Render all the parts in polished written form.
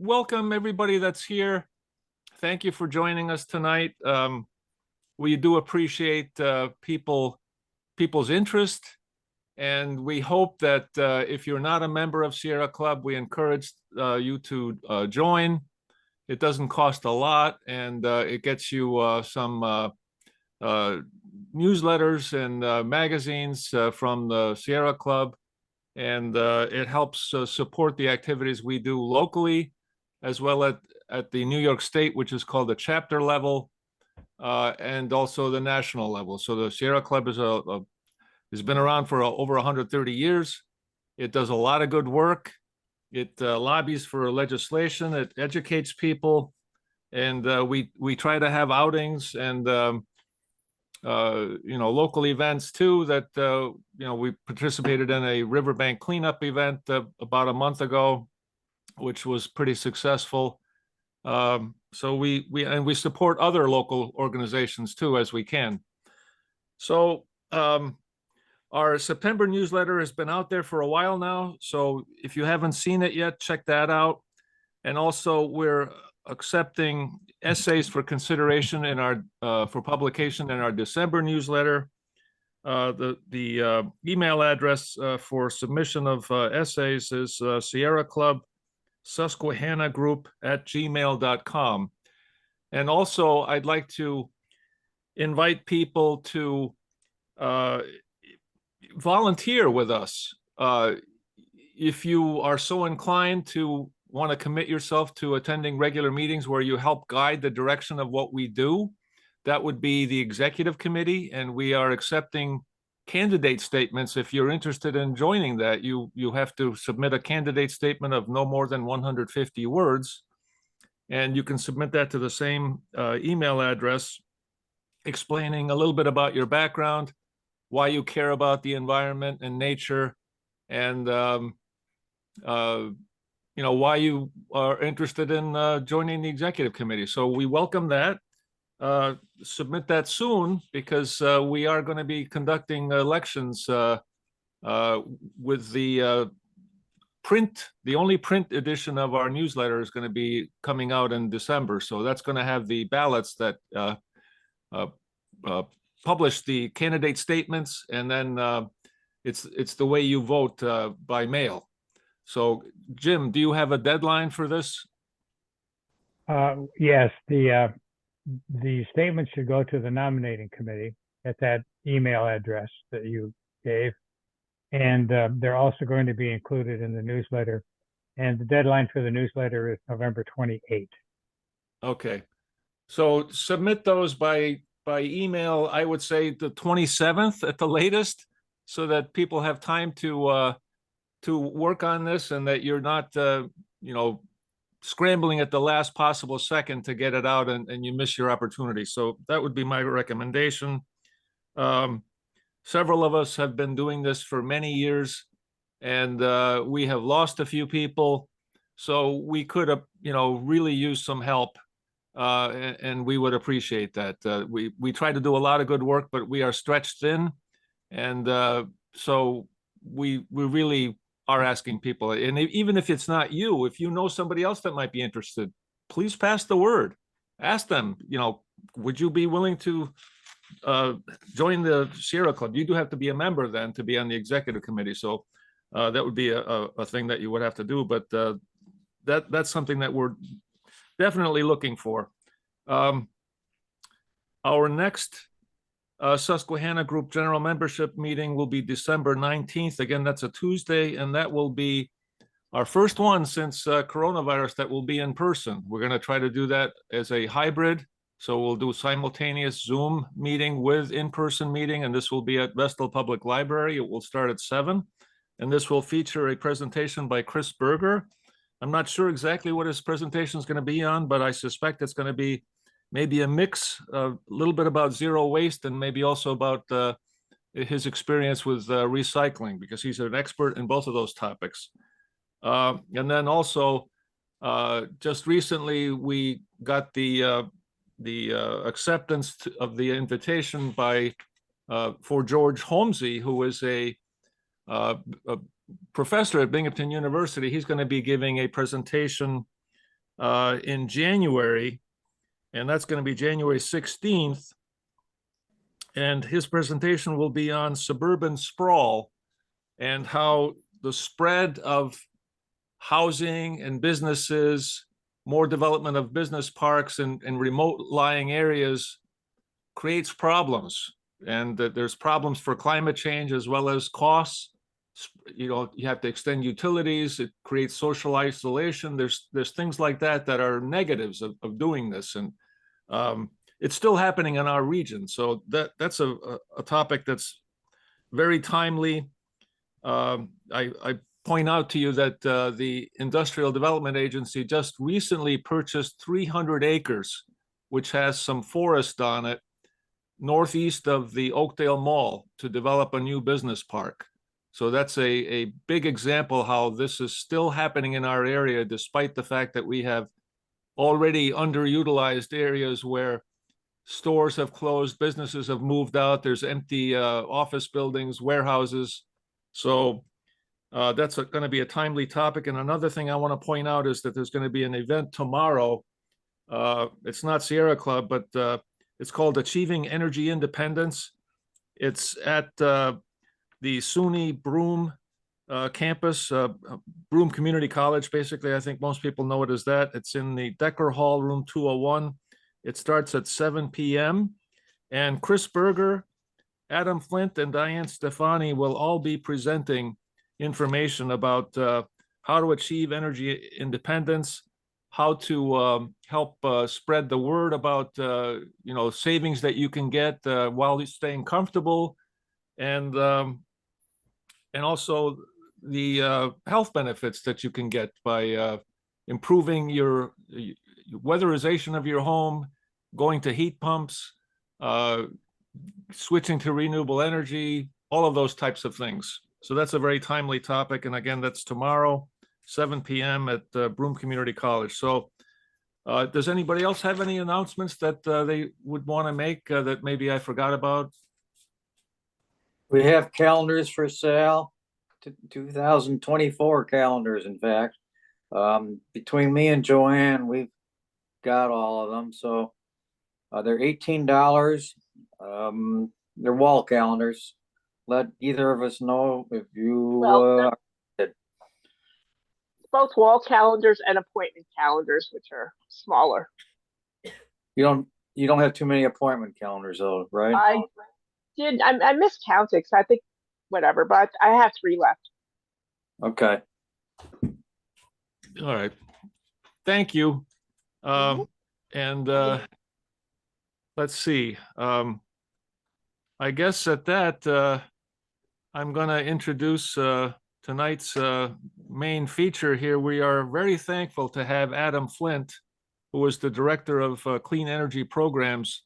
welcome everybody that's here. Thank you for joining us tonight. We do appreciate people's interest, and we hope that if you're not a member of Sierra Club, we encourage you to join. It doesn't cost a lot, and it gets you some newsletters and magazines from the Sierra Club, and it helps support the activities we do locally, as well at the New York State, which is called the chapter level, and also the national level. So the Sierra Club has been around for over 130 years. It does a lot of good work. It lobbies for legislation. It educates people, and we try to have outings and local events too. That we participated in a riverbank cleanup event about a month ago, which was pretty successful. So we support other local organizations too as we can. So our September newsletter has been out there for a while now. So if you haven't seen it yet, check that out. And also we're accepting essays for consideration in our for publication in our December newsletter. The email address for submission of essays is Sierra Club Susquehanna Group at gmail.com. And also I'd like to invite people to volunteer with us. If you are so inclined to want to commit yourself to attending regular meetings where you help guide the direction of what we do, that would be the executive committee, and we are accepting candidate statements. If you're interested in joining that, you have to submit a candidate statement of no more than 150 words, and you can submit that to the same email address, explaining a little bit about your background, why you care about the environment and nature, and why you are interested in joining the executive committee. So we welcome that. Submit that soon, because we are going to be conducting elections with the only print edition of our newsletter is going to be coming out in December. So that's going to have the ballots that publish the candidate statements, and then it's the way you vote by mail. So, Jim, do you have a deadline for this? Yes, the statement should go to the nominating committee at that email address that you gave, and they're also going to be included in the newsletter. And the deadline for the newsletter is November 28th. Okay, so submit those by email. I would say the 27th at the latest, so that people have time to work on this, and that you're not scrambling at the last possible second to get it out, and you miss your opportunity. So that would be my recommendation. Several of us have been doing this for many years, and we have lost a few people, so we could have really use some help, and we would appreciate that. We try to do a lot of good work, but we are stretched thin, and so we really are asking people, and even if it's not you, if you know somebody else that might be interested, please pass the word. Ask them, would you be willing to join the Sierra Club? You do have to be a member then to be on the executive committee. So that would be a thing that you would have to do, but that's something that we're definitely looking for. Our next Susquehanna Group General Membership meeting will be December 19th. Again, that's a Tuesday, and that will be our first one since coronavirus that will be in person. We're going to try to do that as a hybrid. So we'll do simultaneous Zoom meeting with in-person meeting, and this will be at Vestal Public Library. It will start at 7, and this will feature a presentation by Chris Berger. I'm not sure exactly what his presentation is going to be on, but I suspect it's going to be maybe a mix, a little bit about zero waste, and maybe also about his experience with recycling, because he's an expert in both of those topics. And then also, just recently, we got the acceptance of the invitation for George Holmesy, who is a professor at Binghamton University. He's going to be giving a presentation in January, and that's going to be January 16th. And his presentation will be on suburban sprawl and how the spread of housing and businesses, more development of business parks and remote lying areas creates problems. And that there's problems for climate change as well as costs. You know, you have to extend utilities. It creates social isolation. There's things like that that are negatives of doing this. And it's still happening in our region. So that's a topic that's very timely. I point out to you that the Industrial Development Agency just recently purchased 300 acres, which has some forest on it, northeast of the Oakdale Mall, to develop a new business park. So that's a big example how this is still happening in our area, despite the fact that we have already underutilized areas where stores have closed, businesses have moved out, there's empty office buildings, warehouses. So that's going to be a timely topic. And another thing I want to point out is that there's going to be an event tomorrow. It's not Sierra Club, but it's called Achieving Energy Independence. It's at the SUNY Broome campus, Broome Community College, basically. I think most people know it as that. It's in the Decker Hall, room 201. It starts at 7 p.m. And Chris Berger, Adam Flint, and Diane Stefani will all be presenting information about how to achieve energy independence, how to help spread the word about savings that you can get while staying comfortable, and also the health benefits that you can get by improving your weatherization of your home, going to heat pumps, switching to renewable energy, all of those types of things. So that's a very timely topic. And again, that's tomorrow, 7 p.m. at Broome Community College. So does anybody else have any announcements that they would want to make that maybe I forgot about? We have calendars for sale, 2024 calendars, in fact. Between me and Joanne, we've got all of them. So they're $18. They're wall calendars. Let either of us know if you both wall calendars and appointment calendars, which are smaller. You don't have too many appointment calendars though, right? I miscounted, so I think whatever, but I have 3 left. Okay. All right. Thank you. And let's see. I guess at that, I'm going to introduce tonight's main feature here. We are very thankful to have Adam Flint, who is the Director of Clean Energy Programs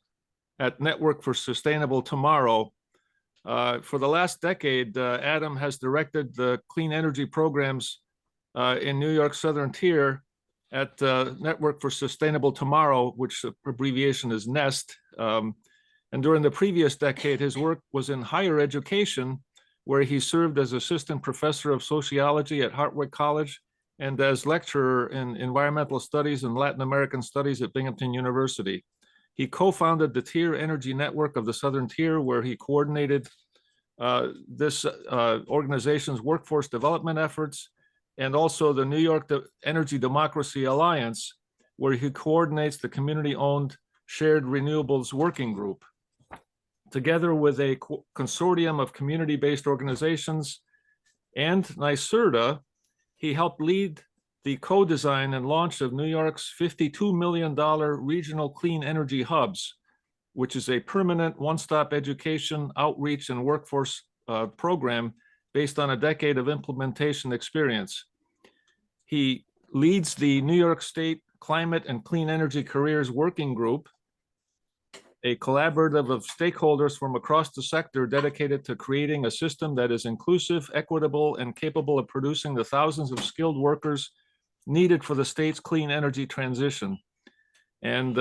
at Network for Sustainable Tomorrow. For the last decade, Adam has directed the clean energy programs in New York Southern Tier at Network for Sustainable Tomorrow, which the abbreviation is NEST. And during the previous decade, his work was in higher education, where he served as Assistant Professor of Sociology at Hartwick College and as lecturer in Environmental Studies and Latin American Studies at Binghamton University. He co-founded the Tier Energy Network of the Southern Tier, where he coordinated this organization's workforce development efforts, and also the New York Energy Democracy Alliance, where he coordinates the community-owned Shared Renewables Working Group. Together with a consortium of community-based organizations and NYSERDA, he helped lead the co-design and launch of New York's $52 million Regional Clean Energy Hubs, which is a permanent one-stop education, outreach, and workforce program based on a decade of implementation experience. He leads the New York State Climate and Clean Energy Careers Working Group, a collaborative of stakeholders from across the sector dedicated to creating a system that is inclusive, equitable, and capable of producing the thousands of skilled workers needed for the state's clean energy transition. And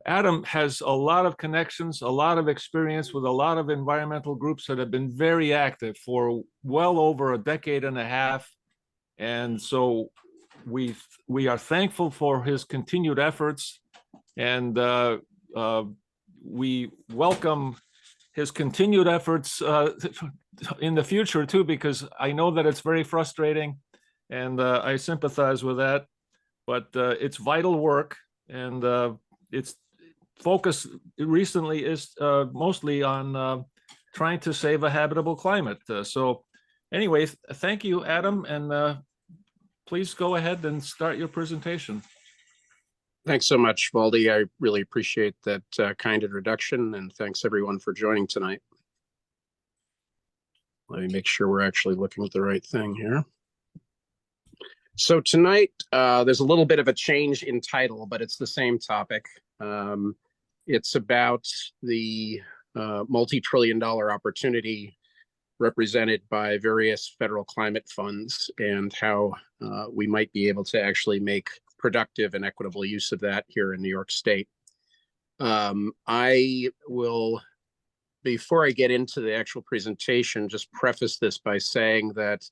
Adam has a lot of connections, a lot of experience with a lot of environmental groups that have been very active for well over a decade and a half. And so we are thankful for his continued efforts, and we welcome his continued efforts in the future too, because I know that it's very frustrating, and I sympathize with that. But it's vital work, and its focus recently is mostly on trying to save a habitable climate. So anyway, thank you, Adam, and please go ahead and start your presentation. Thanks so much, Valdi. I really appreciate that kind introduction, and thanks everyone for joining tonight. Let me make sure we're actually looking at the right thing here. So tonight, there's a little bit of a change in title, but it's the same topic. It's about the multi-trillion-dollar opportunity represented by various federal climate funds, and how we might be able to actually make productive and equitable use of that here in New York State. I will, before I get into the actual presentation, just preface this by saying that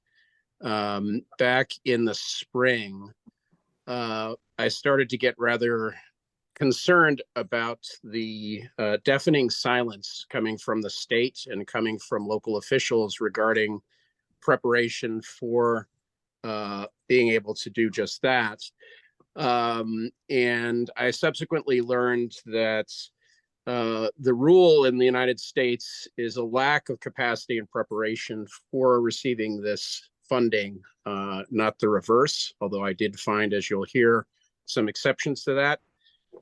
back in the spring, I started to get rather concerned about the deafening silence coming from the state and coming from local officials regarding preparation for being able to do just that. And I subsequently learned that the rule in the United States is a lack of capacity and preparation for receiving this funding, not the reverse, although I did find, as you'll hear, some exceptions to that.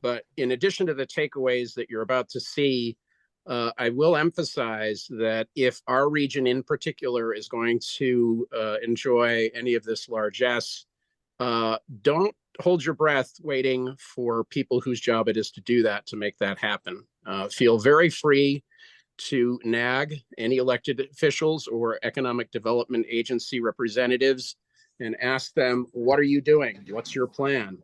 But in addition to the takeaways that you're about to see, I will emphasize that if our region in particular is going to enjoy any of this largesse, don't hold your breath waiting for people whose job it is to do that, to make that happen. Feel very free to nag any elected officials or economic development agency representatives and ask them, what are you doing? What's your plan?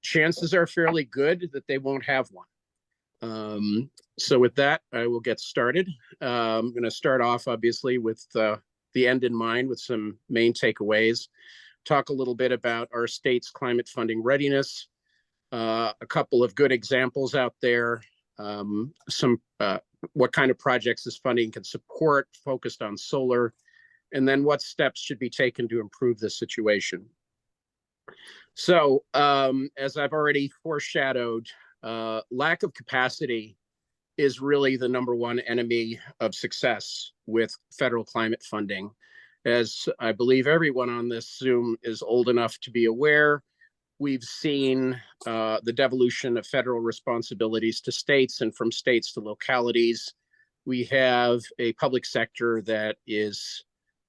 Chances are fairly good that they won't have one. So with that, I will get started. I'm going to start off, obviously, with the end in mind, with some main takeaways. Talk a little bit about our state's climate funding readiness, a couple of good examples out there, what kind of projects this funding can support, focused on solar, and then what steps should be taken to improve this situation. So, as I've already foreshadowed, lack of capacity is really the #1 enemy of success with federal climate funding. As I believe everyone on this Zoom is old enough to be aware, we've seen the devolution of federal responsibilities to states, and from states to localities. We have a public sector that is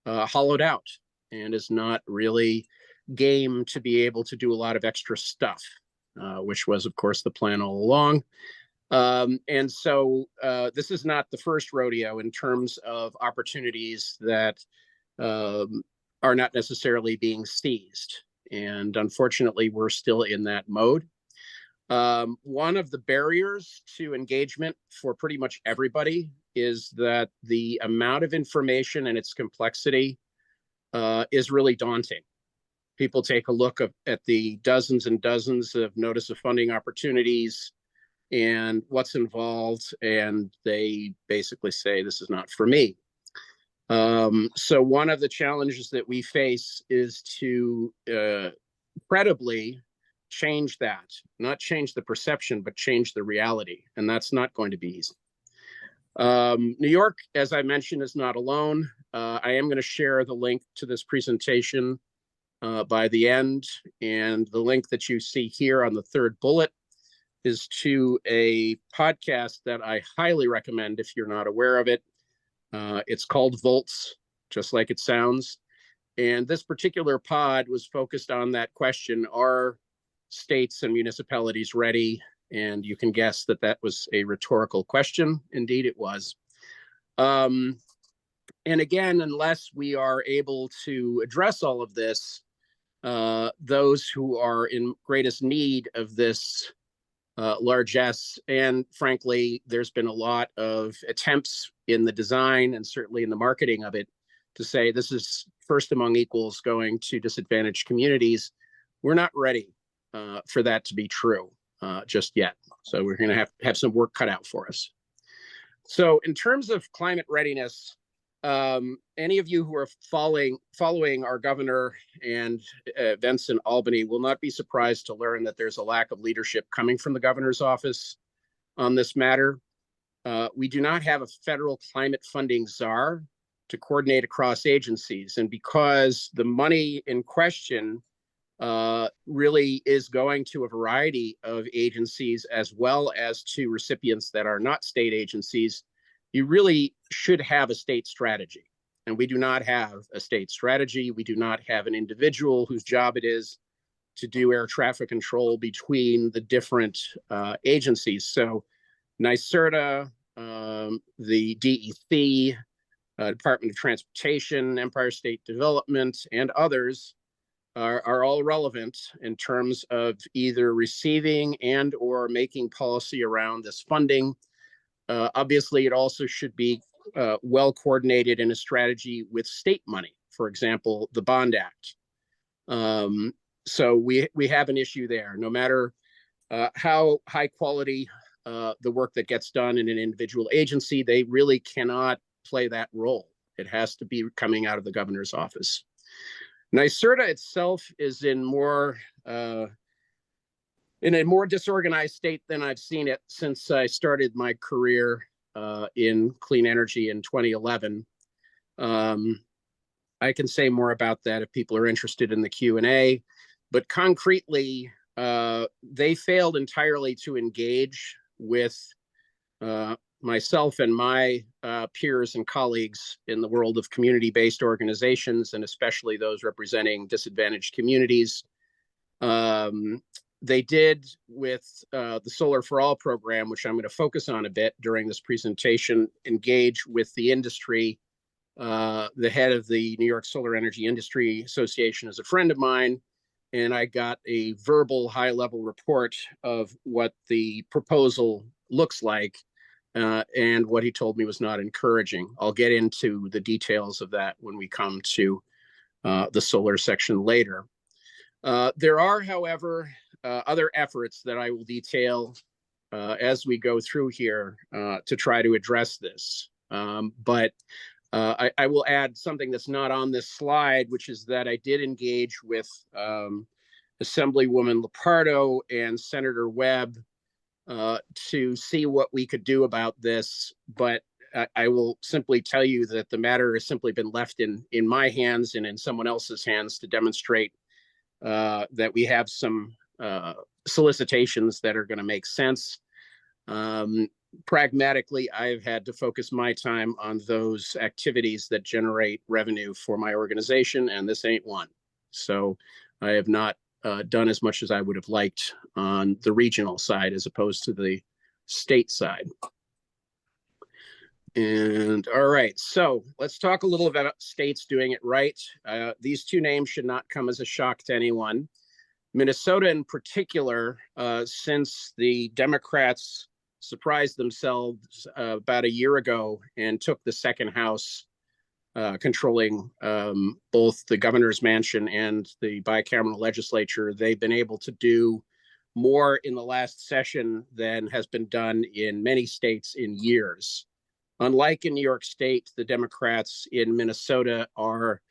hollowed out and is not really game to be able to do a lot of extra stuff, which was, of course, the plan all along. And so this is not the first rodeo in terms of opportunities that are not necessarily being seized. And unfortunately, we're still in that mode. One of the barriers to engagement for pretty much everybody is that the amount of information and its complexity is really daunting. People take a look at the dozens and dozens of notice of funding opportunities and what's involved, and they basically say, this is not for me. So one of the challenges that we face is to credibly change that, not change the perception, but change the reality. And that's not going to be easy. New York, as I mentioned, is not alone. I am going to share the link to this presentation by the end. And the link that you see here on the third bullet is to a podcast that I highly recommend if you're not aware of it. It's called Volts, just like it sounds. And this particular pod was focused on that question: are states and municipalities ready? And you can guess that that was a rhetorical question. Indeed, it was. And again, unless we are able to address all of this, those who are in greatest need of this largesse, and frankly, there's been a lot of attempts in the design and certainly in the marketing of it to say this is first among equals going to disadvantaged communities. we're not ready for that to be true just yet. So we're going to have some work cut out for us. So in terms of climate readiness, any of you who are following our governor and events in Albany will not be surprised to learn that there's a lack of leadership coming from the governor's office on this matter. We do not have a federal climate funding czar to coordinate across agencies. And because the money in question really is going to a variety of agencies as well as to recipients that are not state agencies, you really should have a state strategy. And we do not have a state strategy. We do not have an individual whose job it is to do air traffic control between the different agencies. So NYSERDA, the DEC, Department of Transportation, Empire State Development, and others are all relevant in terms of either receiving and or making policy around this funding. Obviously, it also should be well coordinated in a strategy with state money, for example, the Bond Act. So we have an issue there. No matter how high quality the work that gets done in an individual agency, they really cannot play that role. It has to be coming out of the governor's office. NYSERDA itself is in a more disorganized state than I've seen it since I started my career in clean energy in 2011. I can say more about that if people are interested in the Q&A, but concretely, they failed entirely to engage with myself and my peers and colleagues in the world of community-based organizations, and especially those representing disadvantaged communities. They did with the Solar for All program, which I'm going to focus on a bit during this presentation, engage with the industry. The head of the New York Solar Energy Industry Association is a friend of mine, and I got a verbal high-level report of what the proposal looks like, and what he told me was not encouraging. I'll get into the details of that when we come to the solar section later. There are, however, other efforts that I will detail as we go through here to try to address this. But I will add something that's not on this slide, which is that I did engage with Assemblywoman Lupardo and Senator Webb to see what we could do about this. But I will simply tell you that the matter has simply been left in my hands and in someone else's hands to demonstrate that we have some solicitations that are going to make sense. Pragmatically, I've had to focus my time on those activities that generate revenue for my organization, and this ain't one. So I have not done as much as I would have liked on the regional side as opposed to the state side. And all right, so let's talk a little about states doing it right. These two names should not come as a shock to anyone. Minnesota in particular, since the Democrats surprised themselves about a year ago and took the second house, controlling both the governor's mansion and the bicameral legislature, they've been able to do more in the last session than has been done in many states in years. Unlike in New York State, the Democrats in Minnesota are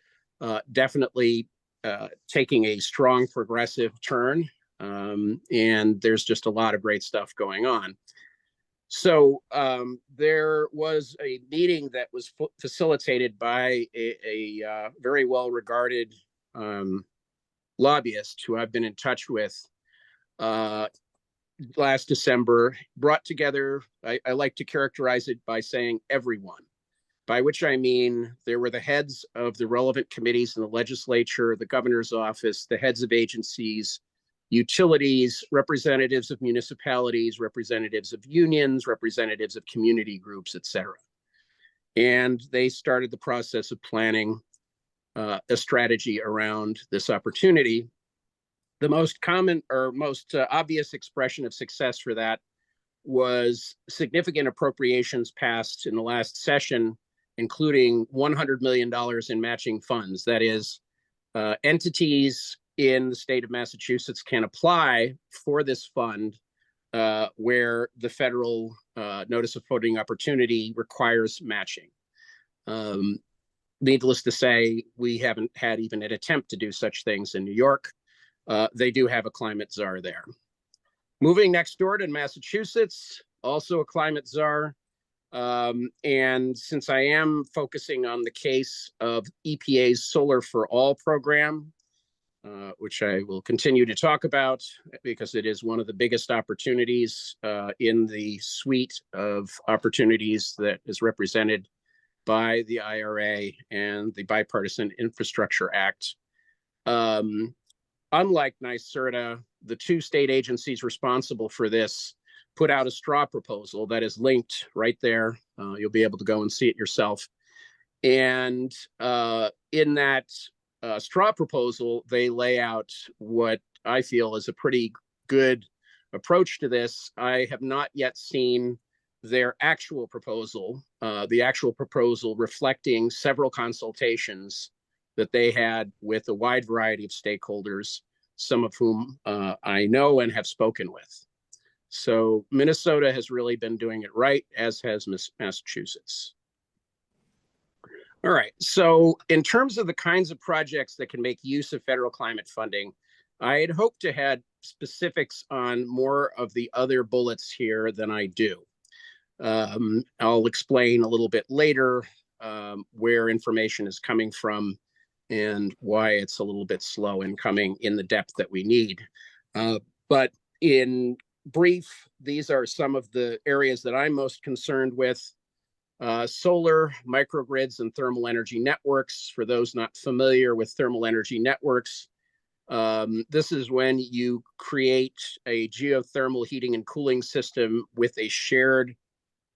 definitely taking a strong progressive turn, and there's just a lot of great stuff going on. So there was a meeting that was facilitated by a very well-regarded lobbyist who I've been in touch with last December, brought together, I like to characterize it by saying everyone, by which I mean there were the heads of the relevant committees in the legislature, the governor's office, the heads of agencies, utilities, representatives of municipalities, representatives of unions, representatives of community groups, etc. And they started the process of planning a strategy around this opportunity. The most common or most obvious expression of success for that was significant appropriations passed in the last session, including $100 million in matching funds. That is, entities in the state of Massachusetts can apply for this fund where the federal notice of voting opportunity requires matching. Needless to say, we haven't had even an attempt to do such things in New York. They do have a climate czar there. Moving next door to Massachusetts, also a climate czar. And since I am focusing on the case of EPA's Solar for All program, which I will continue to talk about because it is one of the biggest opportunities in the suite of opportunities that is represented by the IRA and the Bipartisan Infrastructure Act. Unlike NYSERDA, the two state agencies responsible for this put out a straw proposal that is linked right there. You'll be able to go and see it yourself. And in that straw proposal, they lay out what I feel is a pretty good approach to this. I have not yet seen their actual proposal, the actual proposal reflecting several consultations that they had with a wide variety of stakeholders, some of whom I know and have spoken with. So Minnesota has really been doing it right, as has Massachusetts. All right, so in terms of the kinds of projects that can make use of federal climate funding, I had hoped to have specifics on more of the other bullets here than I do. I'll explain a little bit later where information is coming from and why it's a little bit slow in coming in the depth that we need. But in brief, these are some of the areas that I'm most concerned with. Solar, microgrids, and thermal energy networks. For those not familiar with thermal energy networks, this is when you create a geothermal heating and cooling system with a shared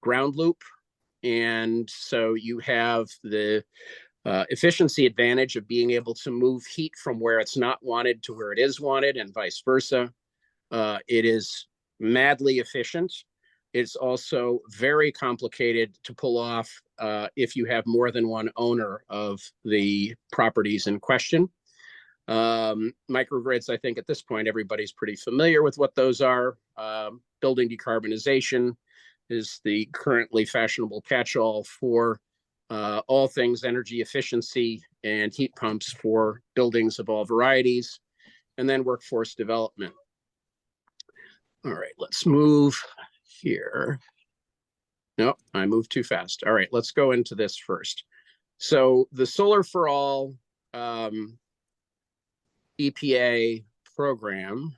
ground loop. And so you have the efficiency advantage of being able to move heat from where it's not wanted to where it is wanted and vice versa. It is madly efficient. It's also very complicated to pull off if you have more than one owner of the properties in question. Microgrids, I think at this point, everybody's pretty familiar with what those are. Building decarbonization is the currently fashionable catch-all for all things energy efficiency and heat pumps for buildings of all varieties, and then workforce development. All right, let's move here. No, I moved too fast. All right, let's go into this first. So the Solar for All EPA program.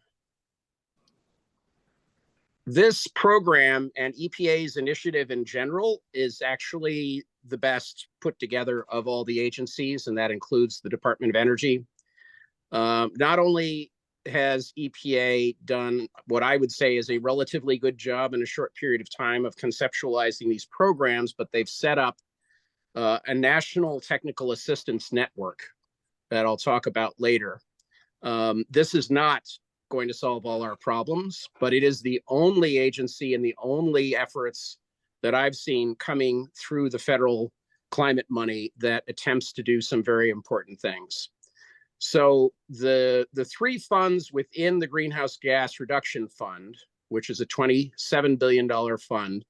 This program and EPA's initiative in general is actually the best put together of all the agencies, and that includes the Department of Energy. Not only has EPA done what I would say is a relatively good job in a short period of time of conceptualizing these programs, but they've set up a national technical assistance network that I'll talk about later. This is not going to solve all our problems, but it is the only agency and the only efforts that I've seen coming through the federal climate money that attempts to do some very important things. So the three funds within the Greenhouse Gas Reduction Fund, which is a $27 billion fund,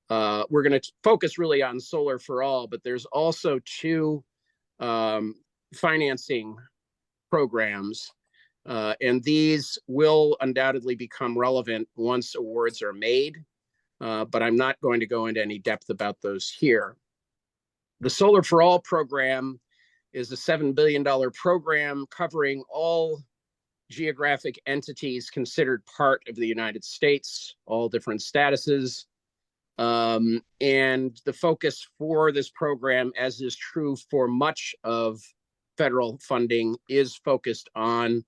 we're going to focus really on Solar for All, but there's also two financing programs, and these will undoubtedly become relevant once awards are made, but I'm not going to go into any depth about those here. The Solar for All program is a $7 billion program covering all geographic entities considered part of the United States, all different statuses. And the focus for this program, as is true for much of federal funding, is focused on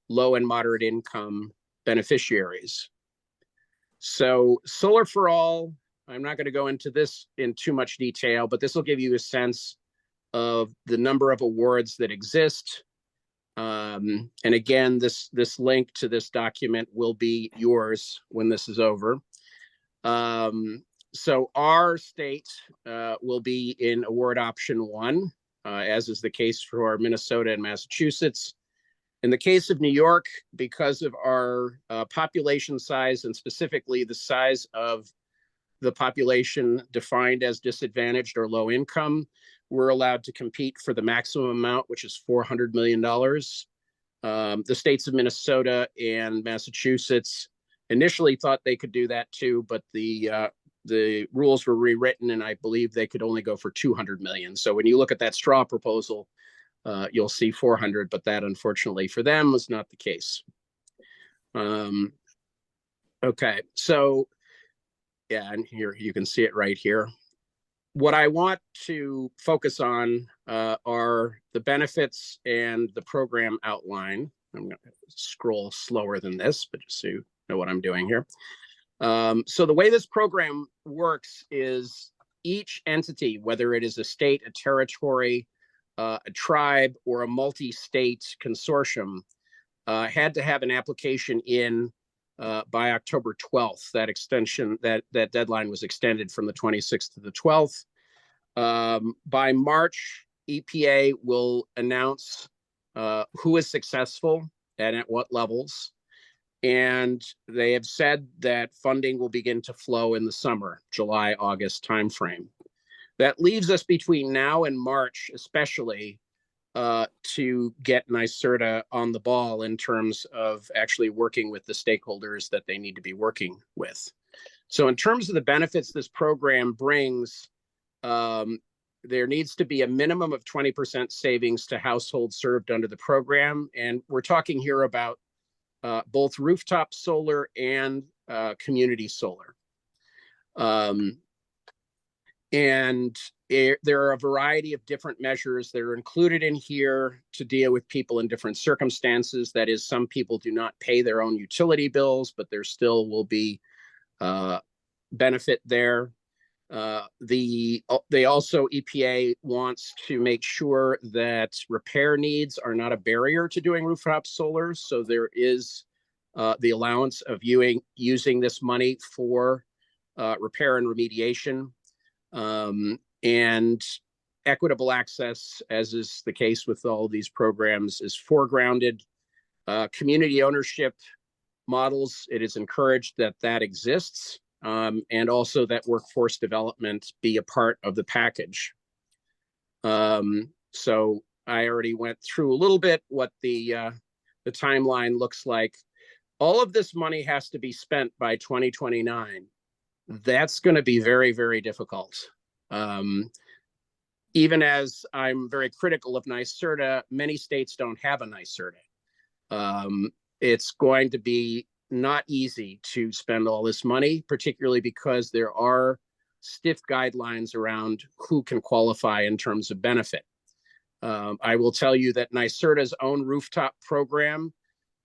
low and moderate income beneficiaries. So Solar for All, I'm not going to go into this in too much detail, but this will give you a sense of the number of awards that exist. And again, this link to this document will be yours when this is over. So our state will be in award option 1, as is the case for Minnesota and Massachusetts. In the case of New York, because of our population size and specifically the size of the population defined as disadvantaged or low income, we're allowed to compete for the maximum amount, which is $400 million. The states of Minnesota and Massachusetts initially thought they could do that too, but the rules were rewritten, and I believe they could only go for 200 million. So when you look at that straw proposal, you'll see 400, but that unfortunately for them was not the case. Okay, so yeah, and here you can see it right here. What I want to focus on are the benefits and the program outline. I'm going to scroll slower than this, but just so you know what I'm doing here. So the way this program works is each entity, whether it is a state, a territory, a tribe, or a multi-state consortium, had to have an application in by October 12th. That extension, that deadline was extended from the 26th to the 12th. By March, EPA will announce who is successful and at what levels. And they have said that funding will begin to flow in the summer, July, August timeframe. That leaves us between now and March, especially, to get NYSERDA on the ball in terms of actually working with the stakeholders that they need to be working with. So in terms of the benefits this program brings, there needs to be a minimum of 20% savings to households served under the program. And we're talking here about both rooftop solar and community solar. And there are a variety of different measures that are included in here to deal with people in different circumstances. That is, some people do not pay their own utility bills, but there still will be benefit there. They also, EPA wants to make sure that repair needs are not a barrier to doing rooftop solar. So there is the allowance of using this money for repair and remediation. And equitable access, as is the case with all of these programs, is foregrounded. Community ownership models, it is encouraged that that exists, and also that workforce development be a part of the package. So I already went through a little bit what the timeline looks like. All of this money has to be spent by 2029. That's going to be very, very difficult. Even as I'm very critical of NYSERDA, many states don't have a NYSERDA. It's going to be not easy to spend all this money, particularly because there are stiff guidelines around who can qualify in terms of benefit. I will tell you that NYSERDA's own rooftop program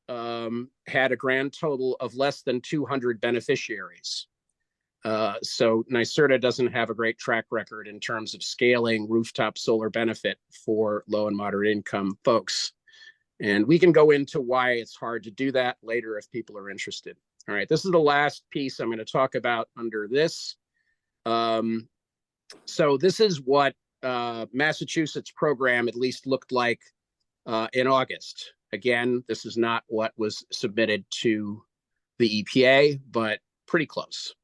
had a grand total of less than 200 beneficiaries. So NYSERDA doesn't have a great track record in terms of scaling rooftop solar benefit for low and moderate income folks. And we can go into why it's hard to do that later if people are interested. All right, this is the last piece I'm going to talk about under this. So this is what Massachusetts program at least looked like in August. Again, this is not what was submitted to the EPA, but pretty close.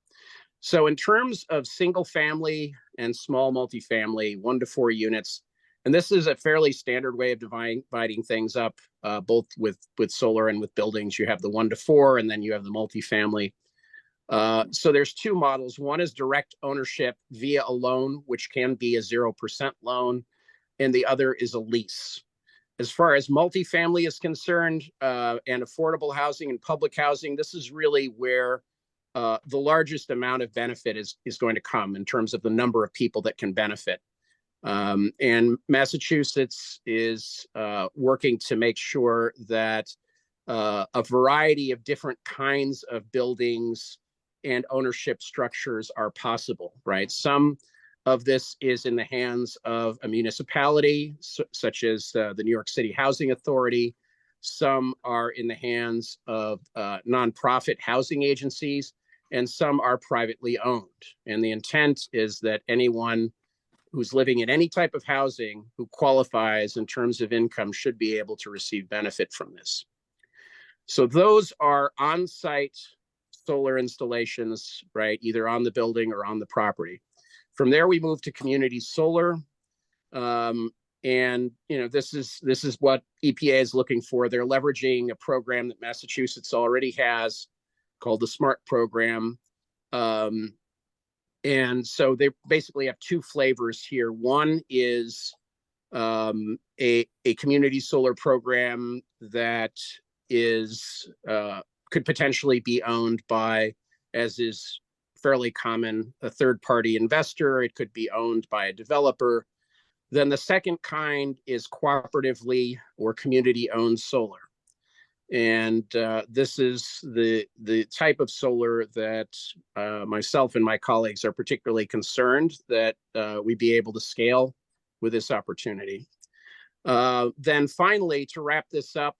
So in terms of single family and small multifamily, 1 to 4 units, and this is a fairly standard way of dividing things up, both with solar and with buildings. You have the 1 to 4, and then you have the multifamily. So there's 2 models. One is direct ownership via a loan, which can be a 0% loan, and the other is a lease. As far as multifamily is concerned, and affordable housing and public housing, this is really where the largest amount of benefit is going to come in terms of the number of people that can benefit. And Massachusetts is working to make sure that a variety of different kinds of buildings and ownership structures are possible, right? Some of this is in the hands of a municipality, such as the New York City Housing Authority. Some are in the hands of nonprofit housing agencies, and some are privately owned. And the intent is that anyone who's living in any type of housing who qualifies in terms of income should be able to receive benefit from this. So those are on-site solar installations, right? Either on the building or on the property. From there, we move to community solar. And this is what EPA is looking for. They're leveraging a program that Massachusetts already has called the SMART program. And so they basically have two flavors here. One is a community solar program that is could potentially be owned by, as is fairly common, a third-party investor. It could be owned by a developer. Then the second kind is cooperatively or community-owned solar. And this is the type of solar that myself and my colleagues are particularly concerned that we be able to scale with this opportunity. Then finally, to wrap this up,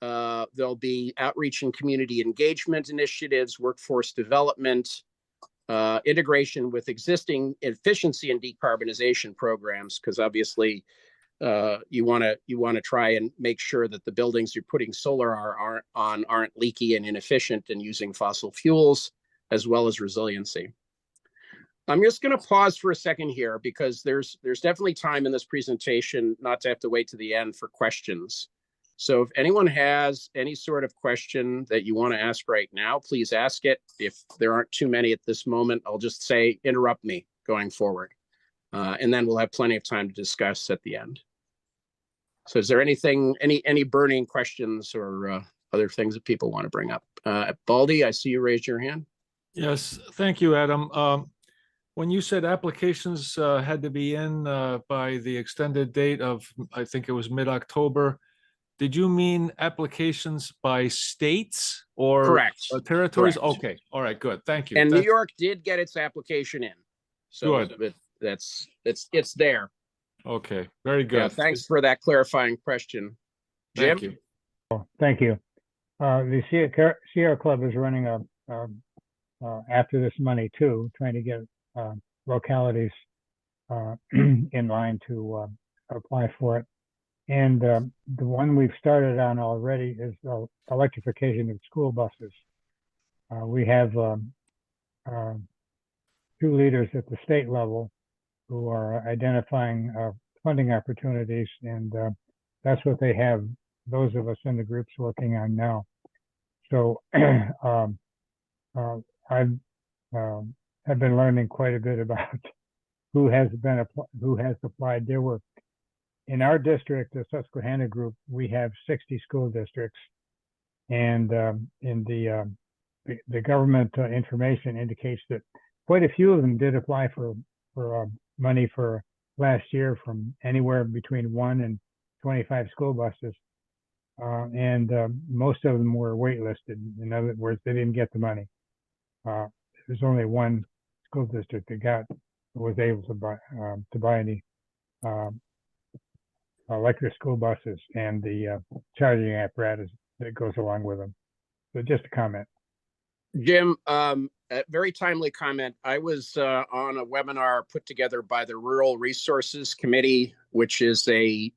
there'll be outreach and community engagement initiatives, workforce development, integration with existing efficiency and decarbonization programs, because obviously you want to try and make sure that the buildings you're putting solar aren't leaky and inefficient and using fossil fuels, as well as resiliency. I'm just going to pause for a second here because there's definitely time in this presentation not to have to wait to the end for questions. So if anyone has any sort of question that you want to ask right now, please ask it. If there aren't too many at this moment, I'll just say interrupt me going forward. And then we'll have plenty of time to discuss at the end. So is there anything, any burning questions or other things that people want to bring up? Baldy, I see you raised your hand. Yes, thank you, Adam. When you said applications had to be in by the extended date of, I think it was mid-October, did you mean applications by states or Correct. Territories? Correct. Okay, all right, good, thank you. And New York did get its application in. So Good. it's there. Okay, very good. Yeah, thanks for that clarifying question. Jim? Thank you. Thank you. The Sierra Club is running after this money too, trying to get localities in line to apply for it. And the one we've started on already is electrification of school buses. We have 2 leaders at the state level who are identifying funding opportunities, and that's what they have those of us in the groups working on now. So I've been learning quite a bit about who has applied. There were, in our district, the Susquehanna group, we have 60 school districts, and in the government information indicates that quite a few of them did apply for money for last year, from anywhere between 1 and 25 school buses, and most of them were waitlisted. In other words, they didn't get the money. There's only one school district that was able to buy any electric school buses and the charging apparatus that goes along with them. So just a comment. Jim, a very timely comment. I was on a webinar put together by the Rural Resources Committee, which is a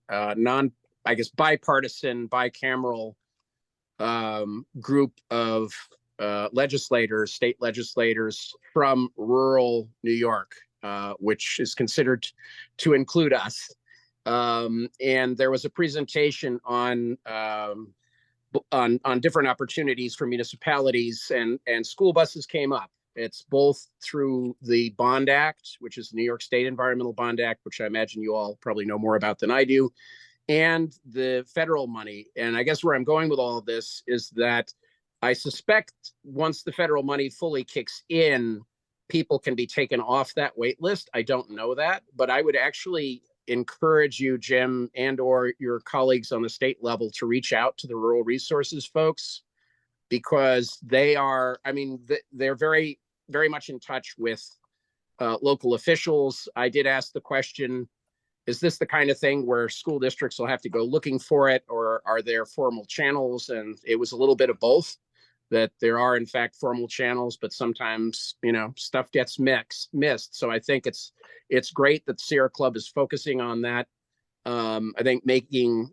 bipartisan, bicameral group of legislators, state legislators from rural New York, which is considered to include us. And there was a presentation on different opportunities for municipalities, and school buses came up. It's both through the Bond Act, which is the New York State Environmental Bond Act, which I imagine you all probably know more about than I do, and the federal money. And I guess where I'm going with all of this is that I suspect once the federal money fully kicks in, people can be taken off that wait list. I don't know that, but I would actually encourage you, Jim, and or your colleagues on the state level to reach out to the rural resources folks, because they're very, very much in touch with local officials. I did ask the question, is this the kind of thing where school districts will have to go looking for it, or are there formal channels? And it was a little bit of both. that there are in fact formal channels, but sometimes, you know, stuff gets missed. So I think it's great that Sierra Club is focusing on that. I think making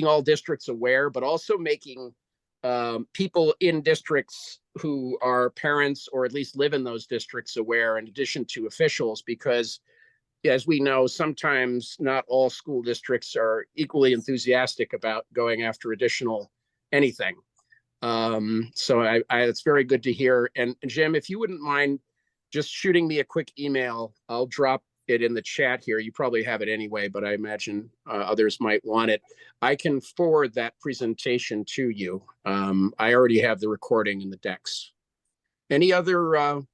all districts aware, but also making people in districts who are parents or at least live in those districts aware, in addition to officials, because as we know, sometimes not all school districts are equally enthusiastic about going after additional anything. So it's very good to hear. And Jim, if you wouldn't mind just shooting me a quick email, I'll drop it in the chat here. You probably have it anyway, but I imagine others might want it. I can forward that presentation to you. I already have the recording and the decks. Any other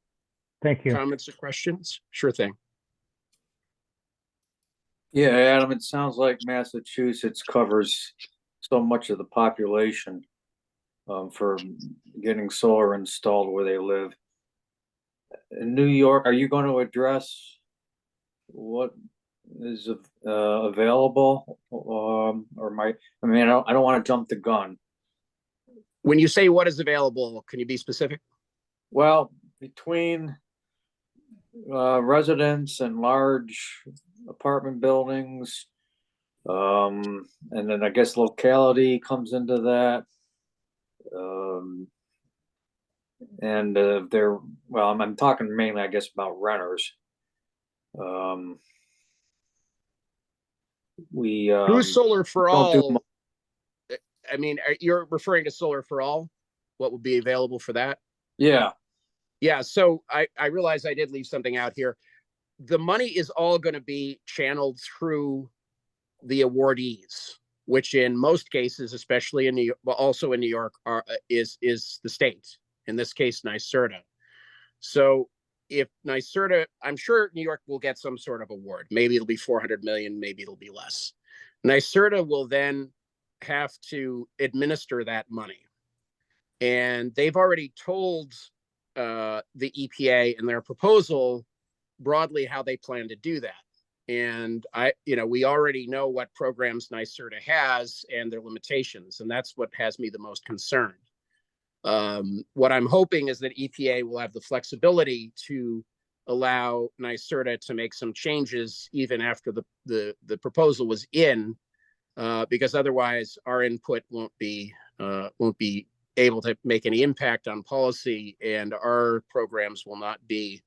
Thank you. comments or questions? Sure thing. Yeah, Adam, it sounds like Massachusetts covers so much of the population for getting solar installed where they live. In New York, are you going to address what is available, or I don't want to jump the gun. When you say what is available, can you be specific? Well, between residents and large apartment buildings, and then I guess locality comes into that. And I'm talking mainly, I guess, about renters. Through Solar for All, I mean, you're referring to Solar for All? What would be available for that? Yeah. Yeah, so I realize I did leave something out here. The money is all going to be channeled through the awardees, which in most cases, especially in New York, but also in New York, is the state. In this case, NYSERDA. So if NYSERDA, I'm sure New York will get some sort of award. Maybe it'll be 400 million, maybe it'll be less. NYSERDA will then have to administer that money. And they've already told the EPA in their proposal broadly how they plan to do that. And we already know what programs NYSERDA has and their limitations, and that's what has me the most concerned. What I'm hoping is that EPA will have the flexibility to allow NYSERDA to make some changes even after the proposal was in, because otherwise our input won't be able to make any impact on policy, and our programs will not be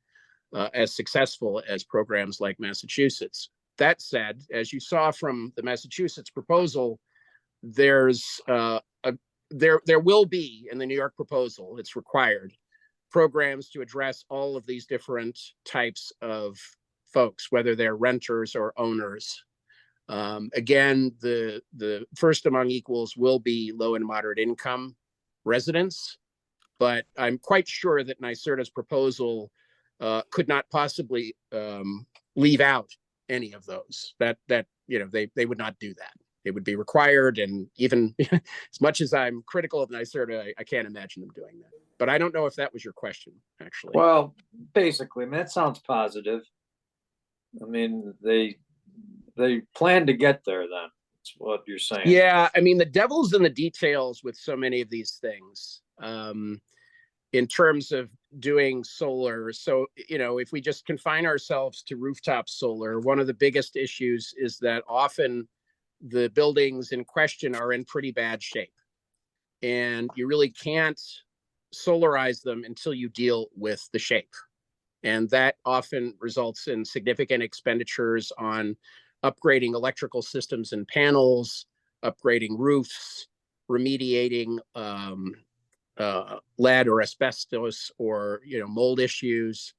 as successful as programs like Massachusetts. That said, as you saw from the Massachusetts proposal, there's there will be in the New York proposal, it's required, programs to address all of these different types of folks, whether they're renters or owners. Again, the first among equals will be low and moderate income residents, but I'm quite sure that NYSERDA's proposal could not possibly leave out any of those. That they would not do that. It would be required, and even as much as I'm critical of NYSERDA, I can't imagine them doing that. But I don't know if that was your question, actually. Well, basically, I mean, that sounds positive. I mean, they plan to get there then. That's what you're saying. Yeah, I mean, the devil's in the details with so many of these things. In terms of doing solar. So, if we just confine ourselves to rooftop solar, one of the biggest issues is that often the buildings in question are in pretty bad shape. And you really can't solarize them until you deal with the shape. And that often results in significant expenditures on upgrading electrical systems and panels, upgrading roofs, remediating lead or asbestos or mold issues,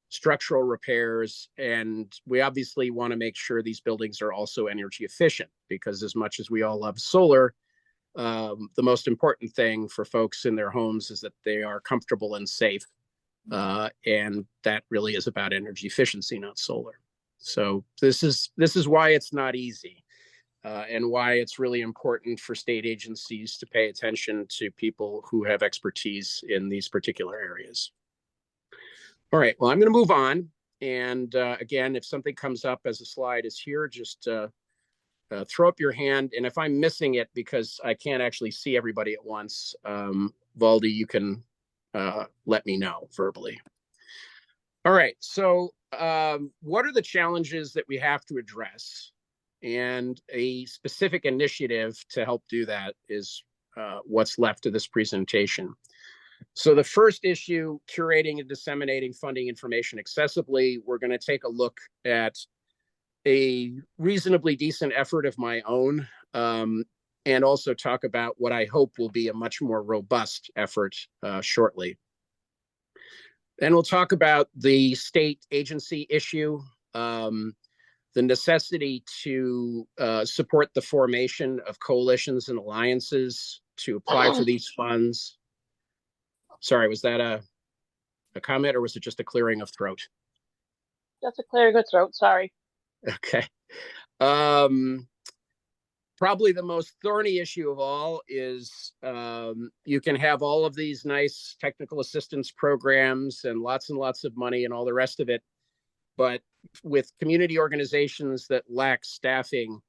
structural repairs. And we obviously want to make sure these buildings are also energy efficient, because as much as we all love solar, the most important thing for folks in their homes is that they are comfortable and safe. And that really is about energy efficiency, not solar. So this is why it's not easy. And why it's really important for state agencies to pay attention to people who have expertise in these particular areas. All right, well, I'm going to move on. And again, if something comes up as a slide is here, just throw up your hand. And if I'm missing it because I can't actually see everybody at once, Valdi, you can let me know verbally. All right, so what are the challenges that we have to address? And a specific initiative to help do that is what's left of this presentation. So the first issue, curating and disseminating funding information accessibly, we're going to take a look at a reasonably decent effort of my own, and also talk about what I hope will be a much more robust effort shortly. Then we'll talk about the state agency issue, the necessity to support the formation of coalitions and alliances to apply for these funds. Sorry, was that a comment or was it just a clearing of throat? That's a clearing of throat, sorry. Okay. Probably the most thorny issue of all is you can have all of these nice technical assistance programs and lots of money and all the rest of it. But with community organizations that lack staffing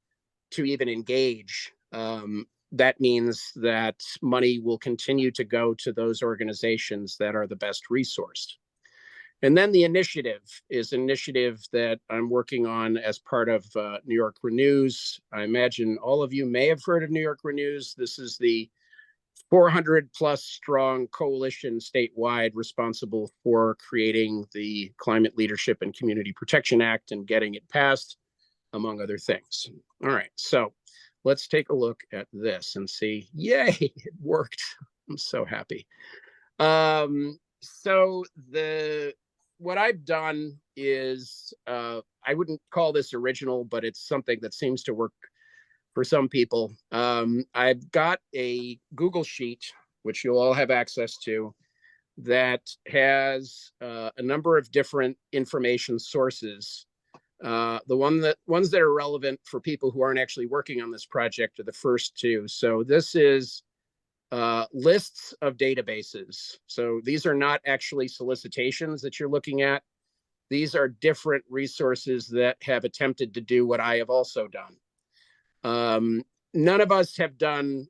to even engage, that means that money will continue to go to those organizations that are the best resourced. And then the initiative is an initiative that I'm working on as part of New York Renews. I imagine all of you may have heard of New York Renews. This is the 400 plus strong coalition statewide responsible for creating the Climate Leadership and Community Protection Act and getting it passed, among other things. All right, so let's take a look at this and see, yay, it worked. I'm so happy. So what I've done is, I wouldn't call this original, but it's something that seems to work for some people. I've got a Google Sheet, which you'll all have access to, that has a number of different information sources. The ones that are relevant for people who aren't actually working on this project are the first two. So this is lists of databases. So these are not actually solicitations that you're looking at. These are different resources that have attempted to do what I have also done. None of us have done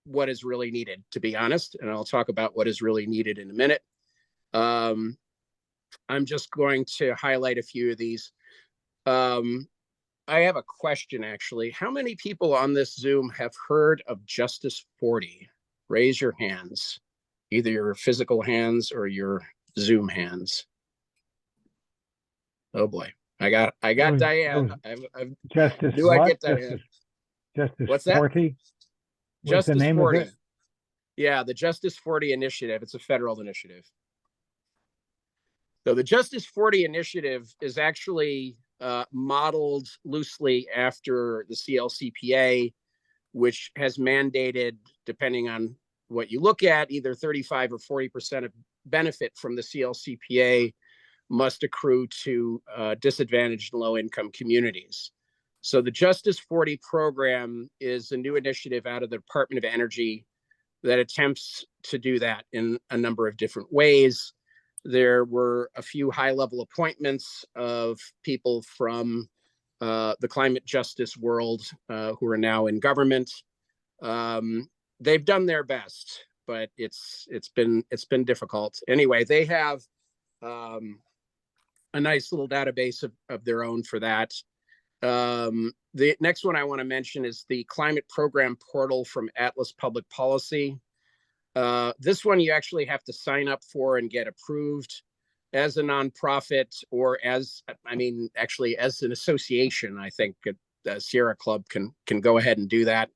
what is really needed, to be honest, and I'll talk about what is really needed in a minute. I'm just going to highlight a few of these. I have a question, actually. How many people on this Zoom have heard of Justice 40? Raise your hands, either your physical hands or your Zoom hands. Oh boy, I got Diane. Justice do what? I get Diane? Justice What's that? 40? What's Justice the name 40. of it? Yeah, the Justice 40 initiative. It's a federal initiative. So the Justice 40 initiative is actually modeled loosely after the CLCPA, which has mandated, depending on what you look at, either 35 or 40% of benefit from the CLCPA must accrue to disadvantaged and low-income communities. So the Justice 40 program is a new initiative out of the Department of Energy that attempts to do that in a number of different ways. There were a few high-level appointments of people from the climate justice world who are now in government. They've done their best, but it's been difficult. Anyway, they have a nice little database of their own for that. The next one I want to mention is the Climate Program Portal from Atlas Public Policy. This one you actually have to sign up for and get approved as a nonprofit, or actually as an association. I think the Sierra Club can go ahead and do that.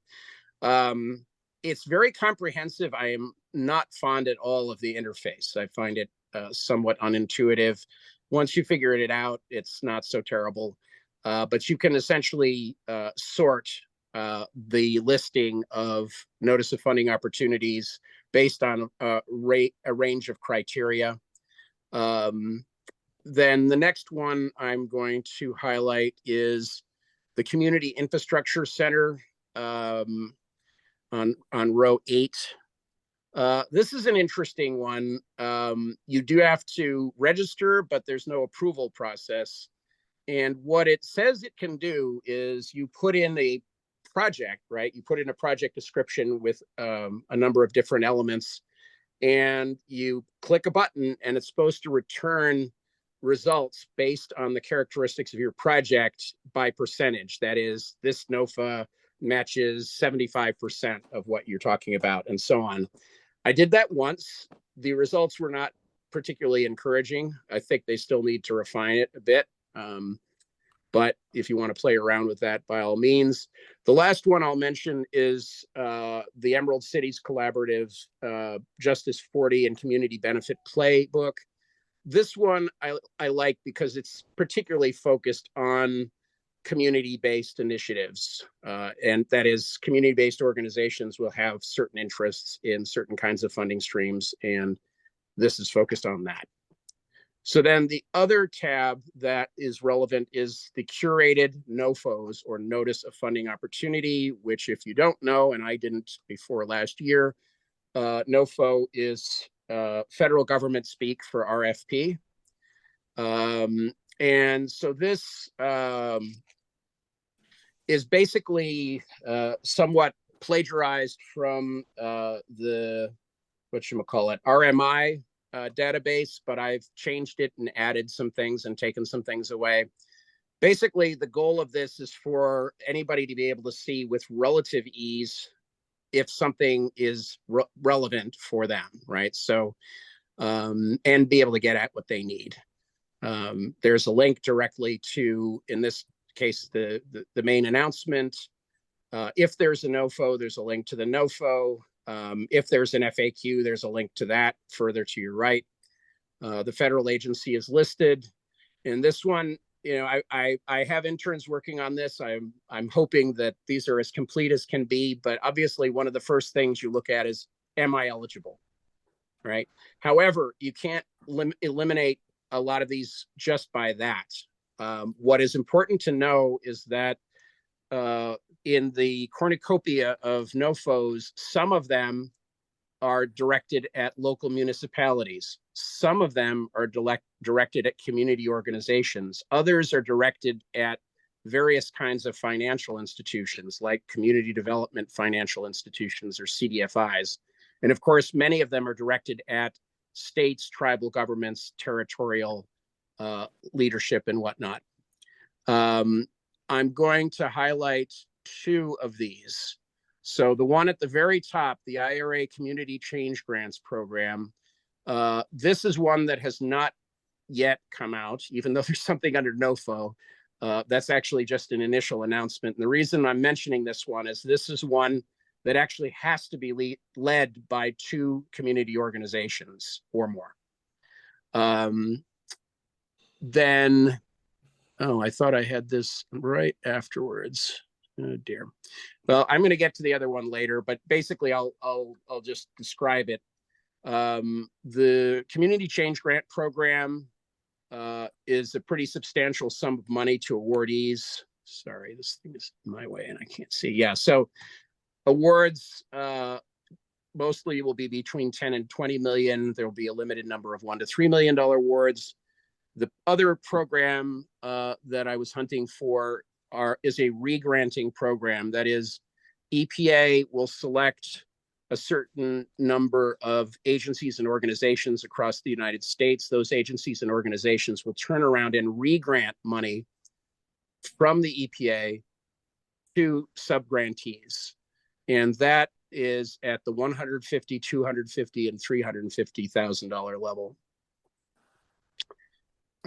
It's very comprehensive. I am not fond at all of the interface. I find it somewhat unintuitive. Once you figure it out, it's not so terrible. But you can essentially sort the listing of notice of funding opportunities based on a range of criteria. Then the next one I'm going to highlight is the Community Infrastructure Center on row 8. This is an interesting one. You do have to register, but there's no approval process. And what it says it can do is you put in a project, right? You put in a project description with a number of different elements, and you click a button, and it's supposed to return results based on the characteristics of your project by percentage. That is, this NOFA matches 75% of what you're talking about, and so on. I did that once. The results were not particularly encouraging. I think they still need to refine it a bit. But if you want to play around with that, by all means. The last one I'll mention is the Emerald Cities Collaborative Justice 40 and Community Benefit Playbook. This one I like because it's particularly focused on community-based initiatives. And that is, community-based organizations will have certain interests in certain kinds of funding streams, and this is focused on that. So then the other tab that is relevant is the curated NOFOs, or Notice of Funding Opportunity, which, if you don't know, and I didn't before last year, NOFO is federal government speak for RFP. And so this is basically somewhat plagiarized from the, whatchamacallit, RMI database, but I've changed it and added some things and taken some things away. Basically, the goal of this is for anybody to be able to see with relative ease if something is relevant for them, right? So, and be able to get at what they need. There's a link directly to, in this case, the main announcement. If there's a NOFO, there's a link to the NOFO. If there's an FAQ, there's a link to that further to your right. The federal agency is listed. In this one, you know, I have interns working on this. I'm hoping that these are as complete as can be, but obviously one of the first things you look at is, am I eligible, right? However, you can't eliminate a lot of these just by that. What is important to know is that in the cornucopia of NOFOs, some of them are directed at local municipalities. Some of them are directed at community organizations. Others are directed at various kinds of financial institutions, like community development financial institutions, or CDFIs. And of course, many of them are directed at states, tribal governments, territorial leadership, and whatnot. I'm going to highlight two of these. So the one at the very top, the IRA Community Change Grants Program, this is one that has not yet come out, even though there's something under NOFO. That's actually just an initial announcement. And the reason I'm mentioning this one is this is one that actually has to be led by 2 community organizations or more. Then, oh, I thought I had this right afterwards. Oh dear. Well, I'm going to get to the other one later, but basically I'll just describe it. The Community Change Grant Program is a pretty substantial sum of money to awardees. Sorry, this thing is my way and I can't see. Yeah, so awards mostly will be between 10 and 20 million. There will be a limited number of $1 to $3 million awards. The other program that I was hunting for is a re-granting program. That is, EPA will select a certain number of agencies and organizations across the United States. Those agencies and organizations will turn around and re-grant money from the EPA to subgrantees. And that is at the $150,000, $250,000, and $350,000 level.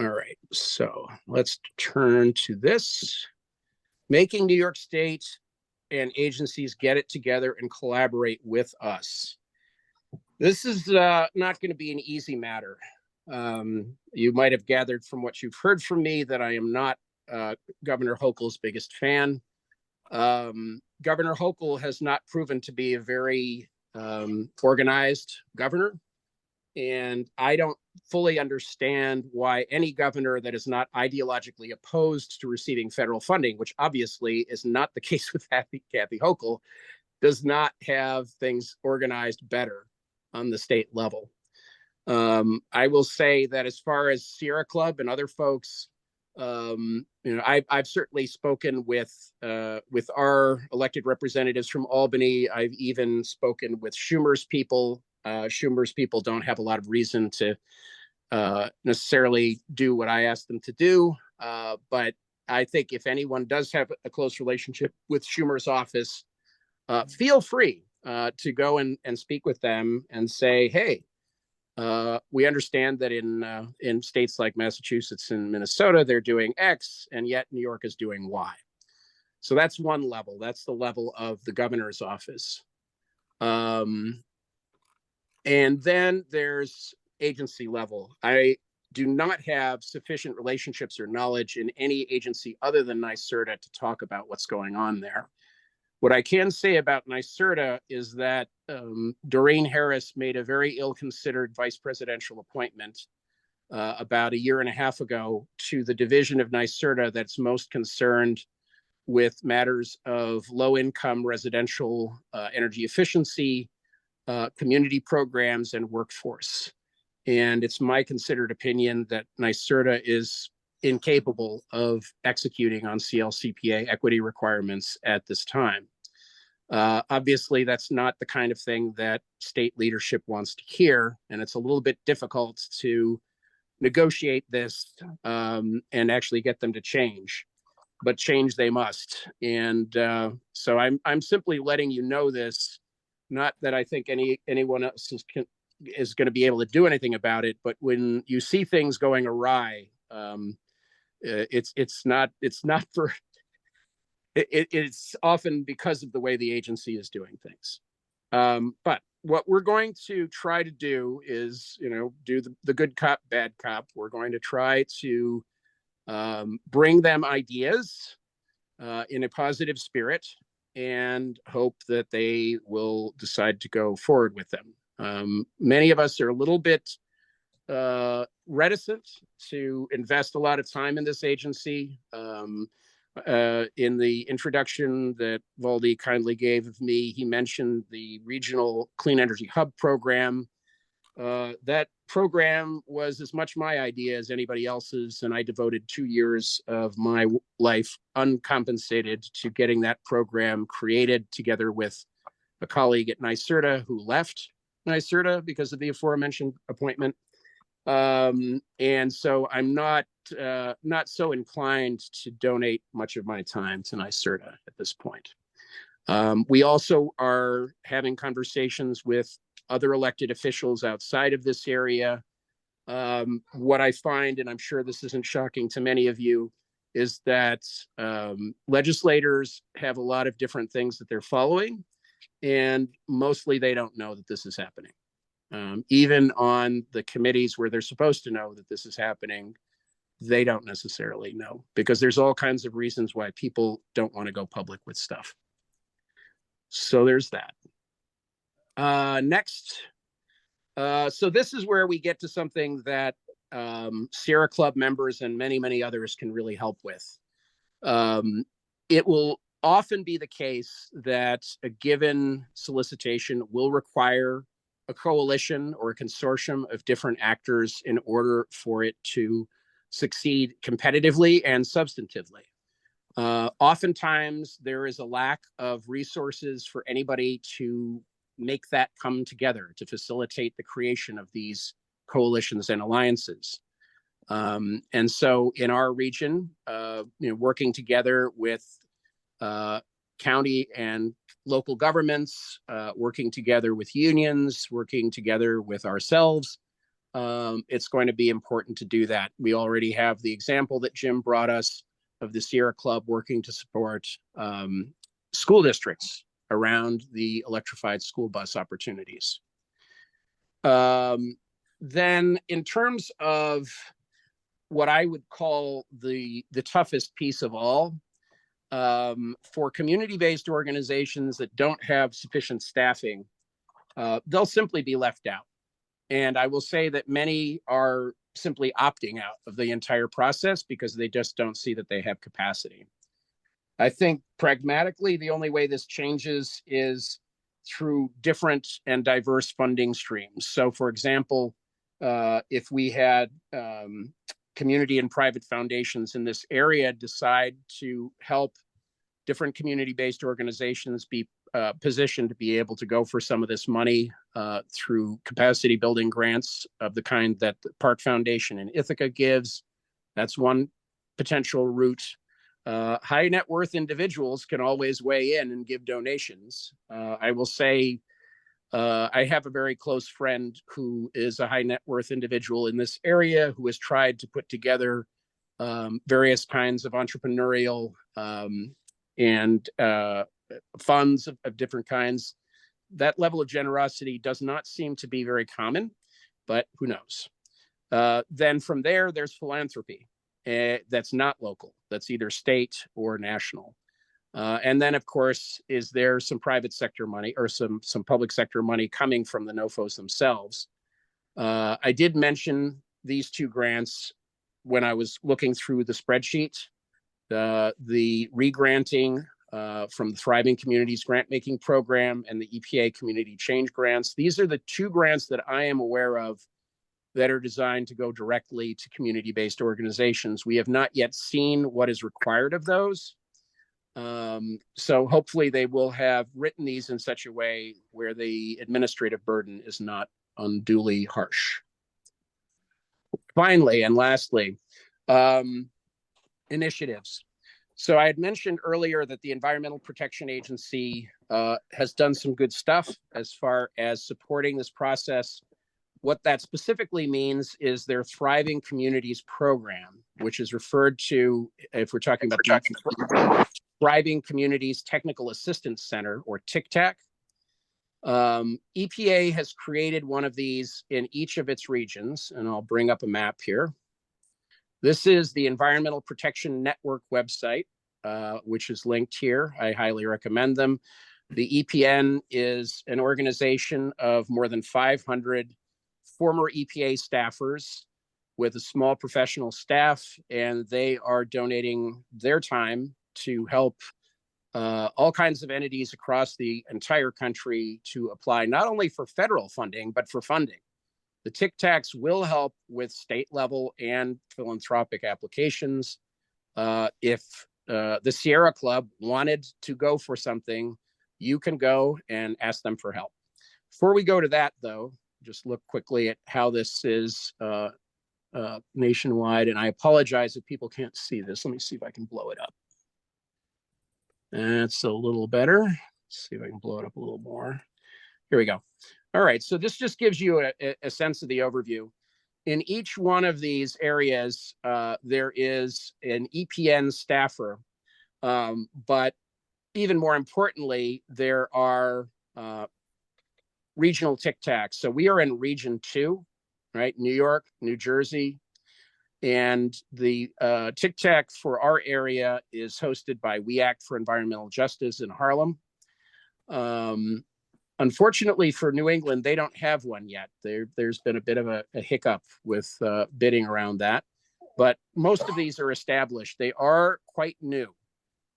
All right, so let's turn to this. Making New York State and agencies get it together and collaborate with us. This is not going to be an easy matter. You might have gathered from what you've heard from me that I am not Governor Hochul's biggest fan. Governor Hochul has not proven to be a very organized governor. And I don't fully understand why any governor that is not ideologically opposed to receiving federal funding, which obviously is not the case with Kathy Hochul, does not have things organized better on the state level. I will say that as far as Sierra Club and other folks, I've certainly spoken with our elected representatives from Albany. I've even spoken with Schumer's people. Schumer's people don't have a lot of reason to necessarily do what I asked them to do. But I think if anyone does have a close relationship with Schumer's office, feel free to go and speak with them and say, hey, we understand that in states like Massachusetts and Minnesota, they're doing X, and yet New York is doing Y. So that's one level. That's the level of the governor's office. And then there's agency level. I do not have sufficient relationships or knowledge in any agency other than NYSERDA to talk about what's going on there. What I can say about NYSERDA is that Doreen Harris made a very ill-considered vice presidential appointment about a year and a half ago to the division of NYSERDA that's most concerned with matters of low-income residential energy efficiency, community programs, and workforce. And it's my considered opinion that NYSERDA is incapable of executing on CLCPA equity requirements at this time. Obviously, that's not the kind of thing that state leadership wants to hear, and it's a little bit difficult to negotiate this and actually get them to change. But change they must. And so I'm simply letting you know this, not that I think anyone else is going to be able to do anything about it, but when you see things going awry, it's often because of the way the agency is doing things. But what we're going to try to do is, do the good cop, bad cop. We're going to try to bring them ideas in a positive spirit and hope that they will decide to go forward with them. Many of us are a little bit reticent to invest a lot of time in this agency. In the introduction that Valdi kindly gave of me, he mentioned the Regional Clean Energy Hub program. That program was as much my idea as anybody else's, and I devoted 2 years of my life uncompensated to getting that program created together with a colleague at NYSERDA who left NYSERDA because of the aforementioned appointment. And so I'm not so inclined to donate much of my time to NYSERDA at this point. We also are having conversations with other elected officials outside of this area. What I find, and I'm sure this isn't shocking to many of you, is that legislators have a lot of different things that they're following, and mostly they don't know that this is happening. Even on the committees where they're supposed to know that this is happening, they don't necessarily know, because there's all kinds of reasons why people don't want to go public with stuff. So there's that. Next. So this is where we get to something that Sierra Club members and many, many others can really help with. It will often be the case that a given solicitation will require a coalition or a consortium of different actors in order for it to succeed competitively and substantively. Oftentimes, there is a lack of resources for anybody to make that come together, to facilitate the creation of these coalitions and alliances. And so in our region, working together with county and local governments, working together with unions, working together with ourselves, it's going to be important to do that. We already have the example that Jim brought us of the Sierra Club working to support school districts around the electrified school bus opportunities. Then in terms of what I would call the toughest piece of all, for community-based organizations that don't have sufficient staffing, they'll simply be left out. And I will say that many are simply opting out of the entire process because they just don't see that they have capacity. I think pragmatically, the only way this changes is through different and diverse funding streams. So for example, if we had community and private foundations in this area decide to help different community-based organizations be positioned to be able to go for some of this money through capacity building grants of the kind that the Park Foundation in Ithaca gives. That's one potential route. High net worth individuals can always weigh in and give donations. I will say I have a very close friend who is a high net worth individual in this area who has tried to put together various kinds of entrepreneurial and funds of different kinds. That level of generosity does not seem to be very common, but who knows? Then from there, there's philanthropy. That's not local. That's either state or national. And then, of course, is there some private sector money or some public sector money coming from the NOFOs themselves? I did mention these two grants when I was looking through the spreadsheet. The regranting from the Thriving Communities Grant-Making Program and the EPA Community Change Grants. These are the two grants that I am aware of that are designed to go directly to community-based organizations. We have not yet seen what is required of those. So hopefully they will have written these in such a way where the administrative burden is not unduly harsh. Finally, and lastly, initiatives. So I had mentioned earlier that the Environmental Protection Agency has done some good stuff as far as supporting this process. What that specifically means is their Thriving Communities program, which is referred to, if we're talking about the Thriving Communities Technical Assistance Center, or TICTAC. EPA has created one of these in each of its regions, and I'll bring up a map here. This is the Environmental Protection Network website, which is linked here. I highly recommend them. The EPN is an organization of more than 500 former EPA staffers with a small professional staff, and they are donating their time to help all kinds of entities across the entire country to apply not only for federal funding, but for funding. The TICTACs will help with state level and philanthropic applications. If the Sierra Club wanted to go for something, you can go and ask them for help. Before we go to that, though, just look quickly at how this is nationwide. And I apologize if people can't see this. Let me see if I can blow it up. That's a little better. Let's see if I can blow it up a little more. Here we go. All right, so this just gives you a sense of the overview. In each one of these areas, there is an EPN staffer, but even more importantly, there are regional TICTACs. So we are in Region 2, right? New York, New Jersey, and the TICTAC for our area is hosted by We Act for Environmental Justice in Harlem. Unfortunately for New England, they don't have one yet. There's been a bit of a hiccup with bidding around that, but most of these are established. They are quite new.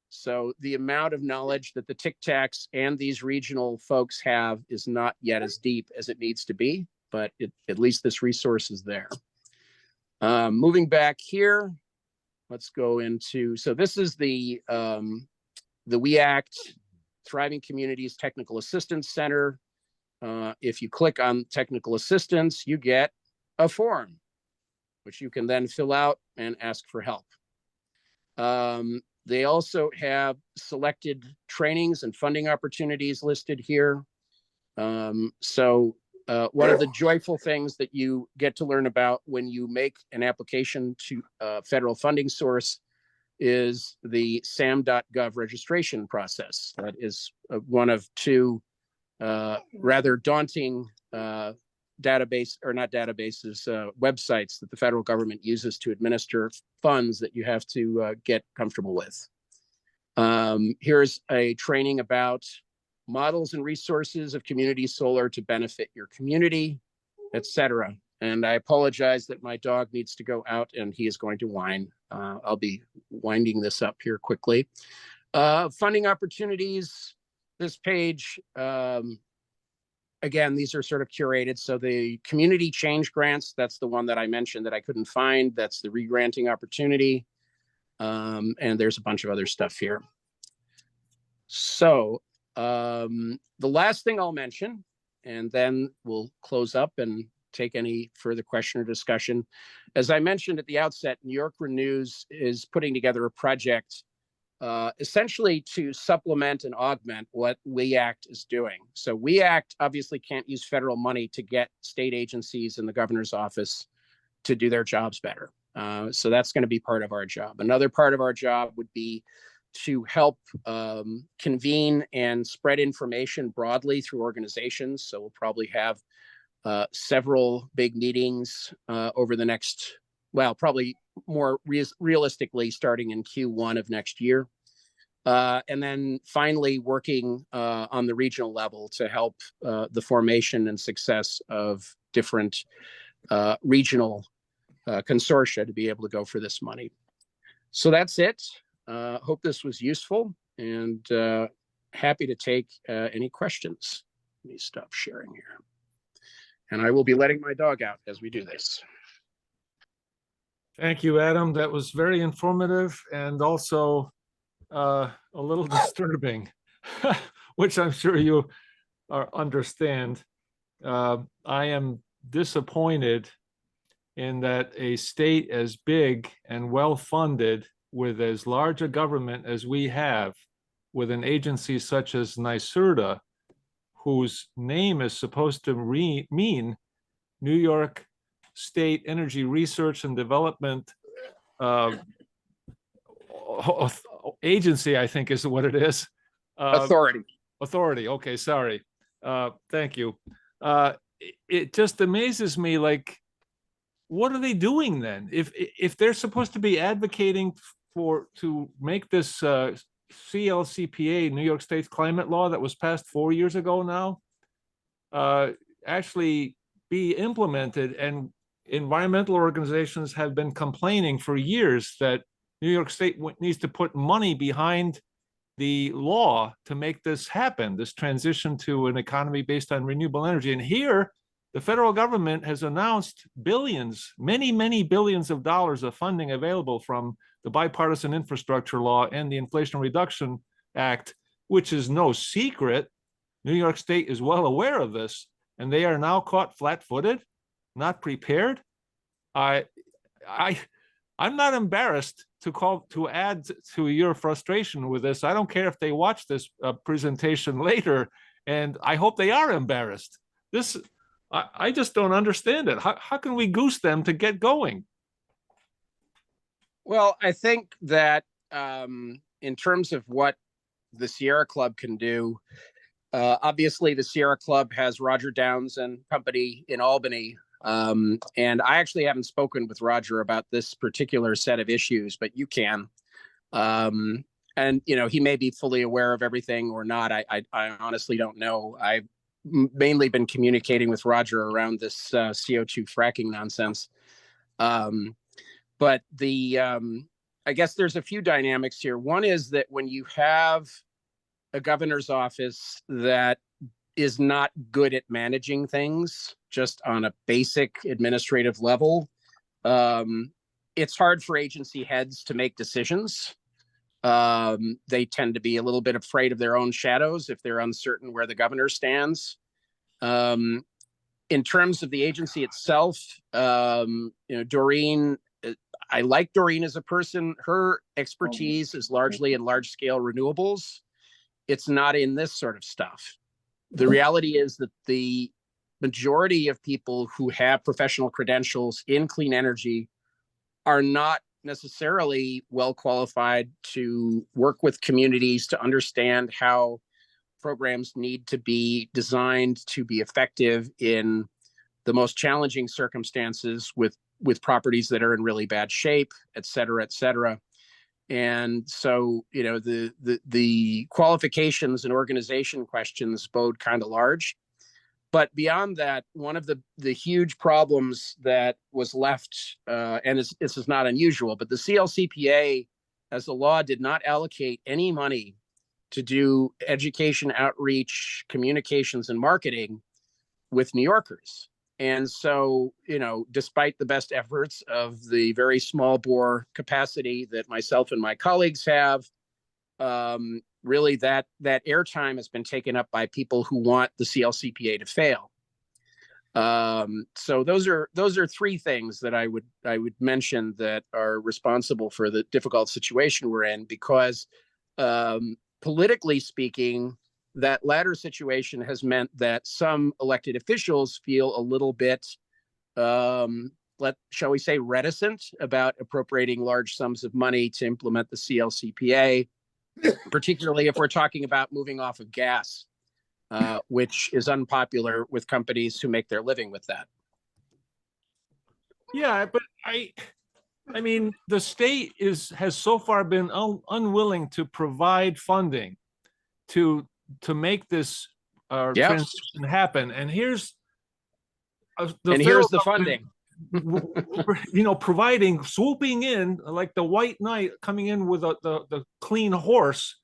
So the amount of knowledge that the TICTACs and these regional folks have is not yet as deep as it needs to be, but at least this resource is there. Moving back here, let's go into, so this is the We Act Thriving Communities Technical Assistance Center. If you click on technical assistance, you get a form, which you can then fill out and ask for help. They also have selected trainings and funding opportunities listed here. One of the joyful things that you get to learn about when you make an application to a federal funding source is the SAM.gov registration process. That is one of two rather daunting websites that the federal government uses to administer funds that you have to get comfortable with. Here's a training about models and resources of community solar to benefit your community, etc. And I apologize that my dog needs to go out and he is going to whine. I'll be winding this up here quickly. Funding opportunities. This page again, these are sort of curated. So the community change grants, that's the one that I mentioned that I couldn't find. That's the re-granting opportunity. And there's a bunch of other stuff here. So the last thing I'll mention, and then we'll close up and take any further question or discussion. As I mentioned at the outset, New York Renews is putting together a project essentially to supplement and augment what WE Act is doing. So WE Act obviously can't use federal money to get state agencies and the governor's office to do their jobs better. So that's going to be part of our job. Another part of our job would be to help convene and spread information broadly through organizations. So we'll probably have several big meetings over the next, well, probably more realistically starting in Q1 of next year. And then finally working on the regional level to help the formation and success of different regional consortia to be able to go for this money. So that's it. Hope this was useful, and happy to take any questions. Let me stop sharing here. And I will be letting my dog out as we do this. Thank you, Adam. That was very informative and also a little disturbing, which I'm sure you understand. I am disappointed in that a state as big and well-funded with as large a government as we have, with an agency such as NYSERDA, whose name is supposed to mean New York State Energy Research and Development Agency, I think is what it is. Authority. Authority. Okay, sorry. Thank you. It just amazes me, like, what are they doing then? If they're supposed to be advocating to make this CLCPA, New York State's climate law that was passed 4 years ago now, actually be implemented, and environmental organizations have been complaining for years that New York State needs to put money behind the law to make this happen, this transition to an economy based on renewable energy. And here, the federal government has announced billions, many, many billions of dollars of funding available from the Bipartisan Infrastructure Law and the Inflation Reduction Act, which is no secret. New York State is well aware of this, and they are now caught flat-footed, not prepared. I'm not embarrassed to add to your frustration with this. I don't care if they watch this presentation later, and I hope they are embarrassed. I just don't understand it. How can we goose them to get going? Well, I think that in terms of what the Sierra Club can do, obviously the Sierra Club has Roger Downs and company in Albany. And I actually haven't spoken with Roger about this particular set of issues, but you can. And, you know, he may be fully aware of everything or not. I honestly don't know. I've mainly been communicating with Roger around this CO2 fracking nonsense. But I guess there's a few dynamics here. One is that when you have a governor's office that is not good at managing things just on a basic administrative level, it's hard for agency heads to make decisions. They tend to be a little bit afraid of their own shadows if they're uncertain where the governor stands. In terms of the agency itself, you know, Doreen, I like Doreen as a person. Her expertise is largely in large-scale renewables. It's not in this sort of stuff. The reality is that the majority of people who have professional credentials in clean energy are not necessarily well qualified to work with communities to understand how programs need to be designed to be effective in the most challenging circumstances with properties that are in really bad shape, et cetera, et cetera. And so, you know, the qualifications and organization questions bode kind of large. But beyond that, one of the huge problems that was left, and this is not unusual, but the CLCPA as a law did not allocate any money to do education, outreach, communications, and marketing with New Yorkers. And so, despite the best efforts of the very small bore capacity that myself and my colleagues have, really that airtime has been taken up by people who want the CLCPA to fail. So those are three things that I would mention that are responsible for the difficult situation we're in, because politically speaking, that latter situation has meant that some elected officials feel a little bit, shall we say, reticent about appropriating large sums of money to implement the CLCPA, particularly if we're talking about moving off of gas, which is unpopular with companies who make their living with that. Yeah, but I mean, the state has so far been unwilling to provide funding to make this transition happen. And here's the funding. Providing, swooping in like the white knight coming in with the clean horse,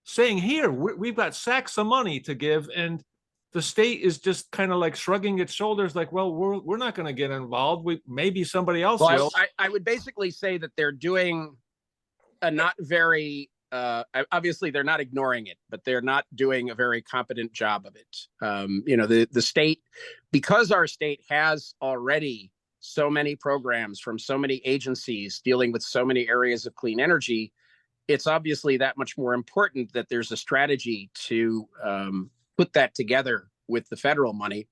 saying, here, we've got sacks of money to give. And the state is just kind of like shrugging its shoulders like, well, we're not going to get involved. Maybe somebody else will. I would basically say that they're doing a not very, obviously they're not ignoring it, but they're not doing a very competent job of it. The state, because our state has already so many programs from so many agencies dealing with so many areas of clean energy, it's obviously that much more important that there's a strategy to put that together with the federal money,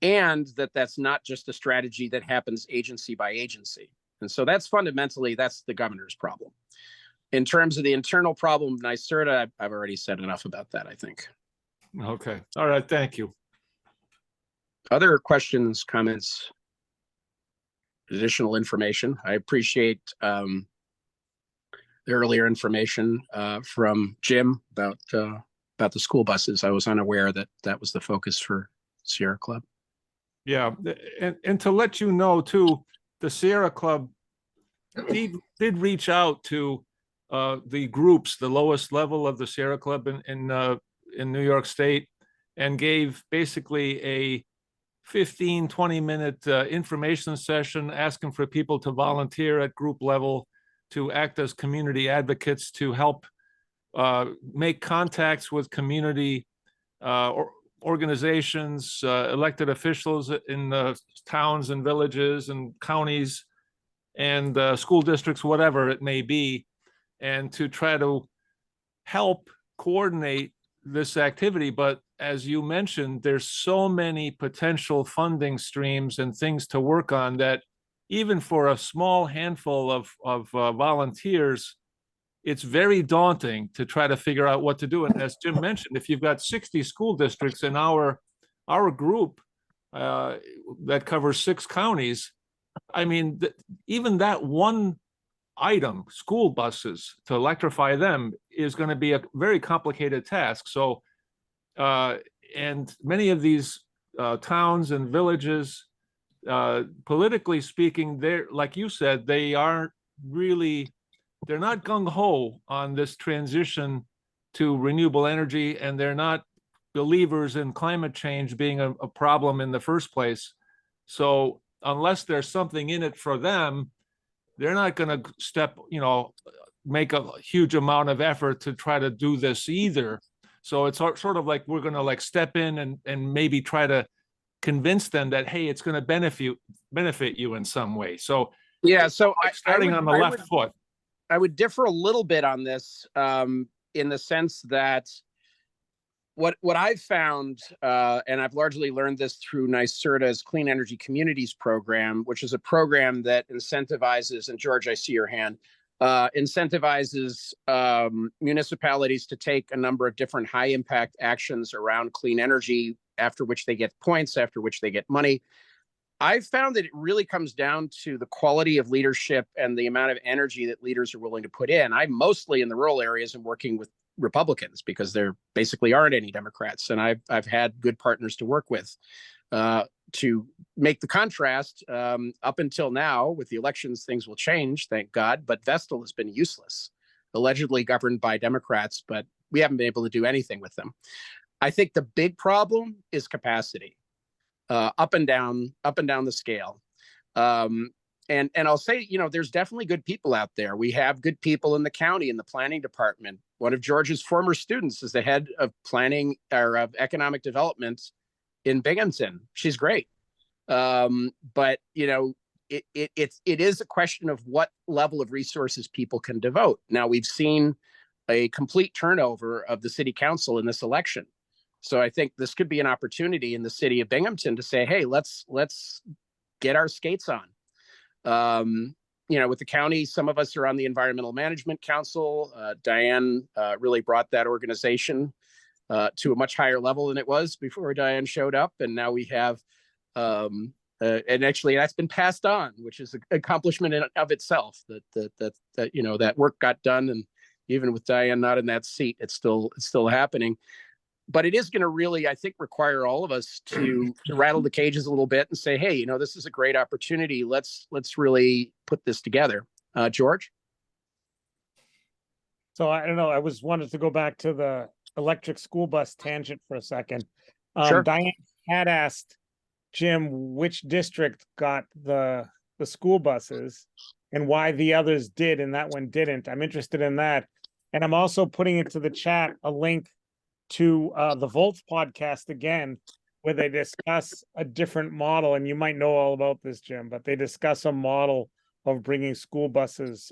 and that's not just a strategy that happens agency by agency. And so that's the governor's problem. In terms of the internal problem of NYSERDA, I've already said enough about that, I think. Okay. All right. Thank you. Other questions, comments, additional information? I appreciate the earlier information from Jim about the school buses. I was unaware that was the focus for Sierra Club. Yeah, and to let you know too, the Sierra Club did reach out to the groups, the lowest level of the Sierra Club in New York State, and gave basically a 15-20 minute information session asking for people to volunteer at group level to act as community advocates to help make contacts with community organizations, elected officials in the towns and villages and counties and school districts, whatever it may be, and to try to help coordinate this activity. But as you mentioned, there's so many potential funding streams and things to work on that even for a small handful of volunteers, it's very daunting to try to figure out what to do. And as Jim mentioned, if you've got 60 school districts in our group that covers 6 counties, I mean, even that one item, school buses, to electrify them is going to be a very complicated task. So, and many of these towns and villages, politically speaking, they're, like you said, they're not gung-ho on this transition to renewable energy, and they're not believers in climate change being a problem in the first place. So unless there's something in it for them, they're not going to make a huge amount of effort to try to do this either. So it's sort of like we're going to like step in and maybe try to convince them that, hey, it's going to benefit you in some way. So yeah, so starting on the left foot. I would differ a little bit on this in the sense that what I've found, and I've largely learned this through NYSERDA's Clean Energy Communities program, which is a program that incentivizes, and George, I see your hand, incentivizes municipalities to take a number of different high impact actions around clean energy, after which they get points, after which they get money. I've found that it really comes down to the quality of leadership and the amount of energy that leaders are willing to put in. I'm mostly in the rural areas and working with Republicans because there basically aren't any Democrats, and I've had good partners to work with. To make the contrast, up until now, with the elections, things will change, thank God, but Vestal has been useless, allegedly governed by Democrats, but we haven't been able to do anything with them. I think the big problem is capacity. up and down the scale. And I'll say, there's definitely good people out there. We have good people in the county in the planning department. One of George's former students is the head of planning or of economic development in Binghamton. She's great. But it is a question of what level of resources people can devote. Now, we've seen a complete turnover of the city council in this election. So I think this could be an opportunity in the city of Binghamton to say, hey, let's get our skates on. With the county, some of us are on the Environmental Management Council. Diane really brought that organization to a much higher level than it was before Diane showed up. And now we have, and actually that's been passed on, which is an accomplishment in of itself, that work got done. And even with Diane not in that seat, it's still happening. But it is going to really, I think, require all of us to rattle the cages a little bit and say, hey, this is a great opportunity. Let's really put this together. George? So I don't know. I wanted to go back to the electric school bus tangent for a second. Sure. Diane had asked Jim which district got the school buses and why the others did and that one didn't. I'm interested in that. And I'm also putting into the chat a link to the Volts podcast again, where they discuss a different model. And you might know all about this, Jim, but they discuss a model of bringing school buses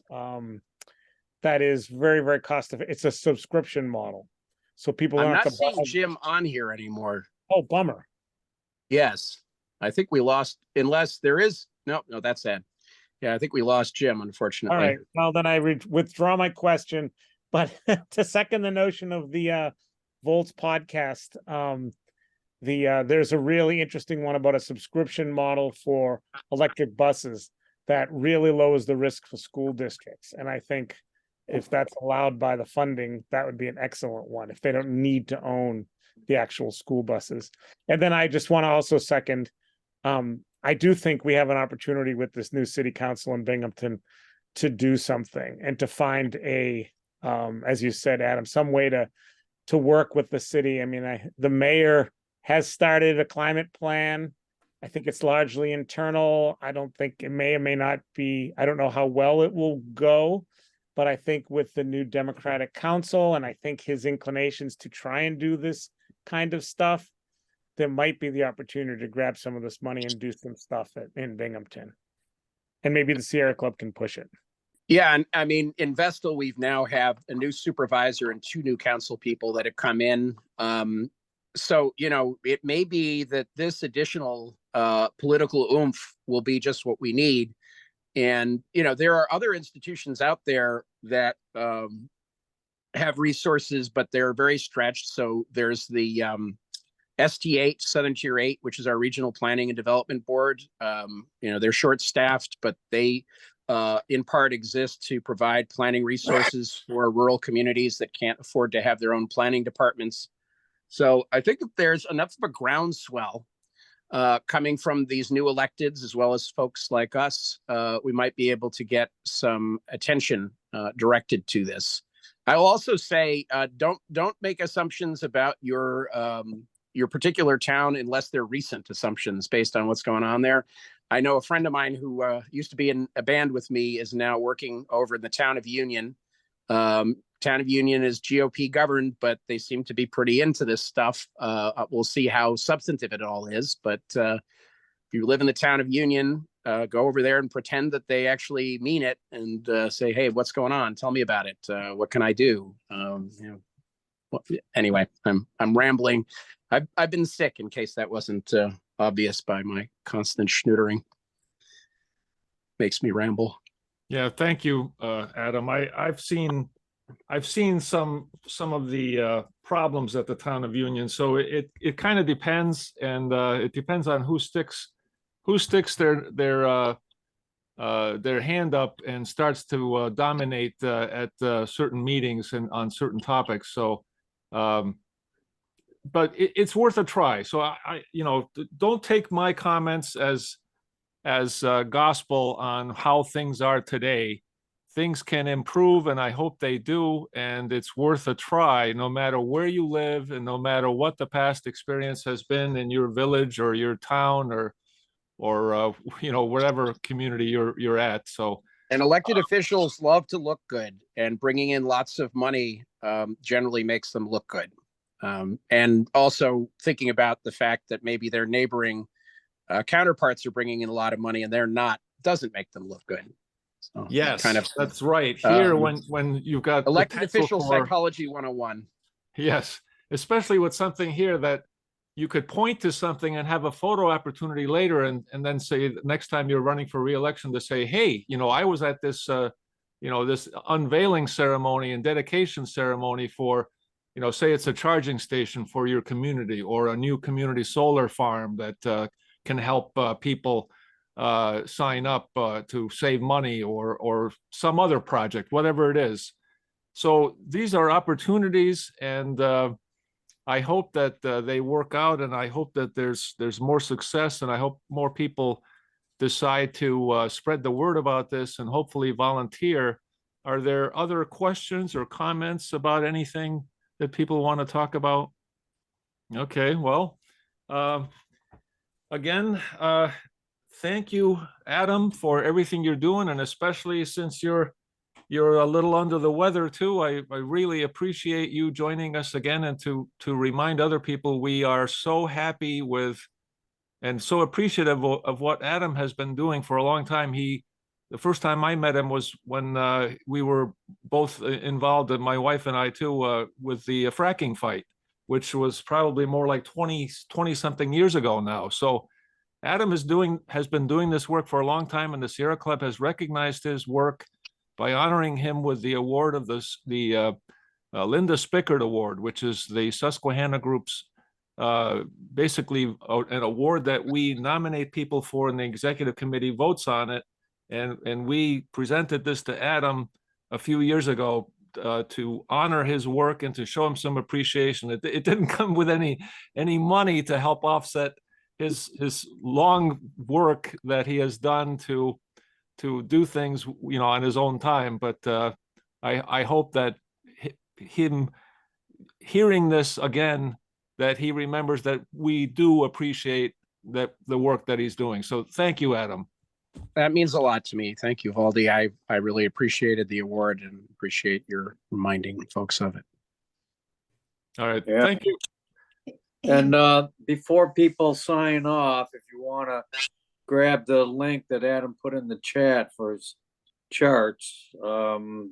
that is very, very cost effective. It's a subscription model. So people I'm don't have not to seeing buy. Jim on here anymore. Oh, bummer. Yes. I think we lost, unless there is, no, that's sad. Yeah, I think we lost Jim, unfortunately. All right. Well, then I withdraw my question. But to second the notion of the Volts podcast, there's a really interesting one about a subscription model for electric buses that really lowers the risk for school districts. And I think if that's allowed by the funding, that would be an excellent one if they don't need to own the actual school buses. And then I just want to also second, I do think we have an opportunity with this new city council in Binghamton to do something and to find a, as you said, Adam, some way to work with the city. I mean, the mayor has started a climate plan. I think it's largely internal. I don't think it may or may not be, I don't know how well it will go, but I think with the new Democratic council, and I think his inclinations to try and do this kind of stuff, there might be the opportunity to grab some of this money and do some stuff in Binghamton. And maybe the Sierra Club can push it. Yeah, and I mean, in Vestal, we've now have a new supervisor and 2 new council people that have come in. So, it may be that this additional political oomph will be just what we need. And, there are other institutions out there that have resources, but they're very stretched. So there's the ST8, Southern Tier 8, which is our regional planning and development board. They're short-staffed, but they in part exist to provide planning resources for rural communities that can't afford to have their own planning departments. So I think that there's enough of a groundswell coming from these new electeds, as well as folks like us. We might be able to get some attention directed to this. I'll also say, don't make assumptions about your particular town unless they're recent assumptions based on what's going on there. I know a friend of mine who used to be in a band with me is now working over in the town of Union. Town of Union is GOP governed, but they seem to be pretty into this stuff. We'll see how substantive it all is. But if you live in the town of Union, go over there and pretend that they actually mean it and say, hey, what's going on? Tell me about it. What can I do? Anyway, I'm rambling. I've been sick, in case that wasn't obvious by my constant schnootering. Makes me ramble. Yeah, thank you, Adam. I've seen some of the problems at the town of Union. So it kind of depends, and it depends on who sticks their hand up and starts to dominate at certain meetings and on certain topics. So, but it's worth a try. So I don't take my comments as gospel on how things are today. things can improve, and I hope they do. And it's worth a try, no matter where you live and no matter what the past experience has been in your village or your town or whatever community you're at. So. And elected officials love to look good, and bringing in lots of money generally makes them look good. And also thinking about the fact that maybe their neighboring counterparts are bringing in a lot of money and they're not, doesn't make them look good. So Yes, kind of that's right. Here, when you've got elected official for, psychology 101. yes, especially with something here that you could point to something and have a photo opportunity later, and then say next time you're running for re-election to say, hey, I was at this this unveiling ceremony and dedication ceremony for, say it's a charging station for your community or a new community solar farm that can help people sign up to save money or some other project, whatever it is. So these are opportunities, and I hope that they work out, and I hope that there's more success, and I hope more people decide to spread the word about this and hopefully volunteer. Are there other questions or comments about anything that people want to talk about? Okay, well, again, thank you, Adam, for everything you're doing, and especially since you're a little under the weather too. I really appreciate you joining us again, and to remind other people we are so happy with and so appreciative of what Adam has been doing for a long time. The first time I met him was when we were both involved, and my wife and I too, with the fracking fight, which was probably more like 20 something years ago now. So Adam has been doing this work for a long time, and the Sierra Club has recognized his work by honoring him with the award of the Linda Spickard Award, which is the Susquehanna Group's basically an award that we nominate people for, and the executive committee votes on it. And we presented this to Adam a few years ago to honor his work and to show him some appreciation. It didn't come with any money to help offset his long work that he has done to do things, on his own time. But I hope that him hearing this again, that he remembers that we do appreciate the work that he's doing. So thank you, Adam. That means a lot to me. Thank you, Valdi. I really appreciated the award and appreciate your reminding folks of it. All right, Yeah. Thank you. And before people sign off, if you want to grab the link that Adam put in the chat for his charts, go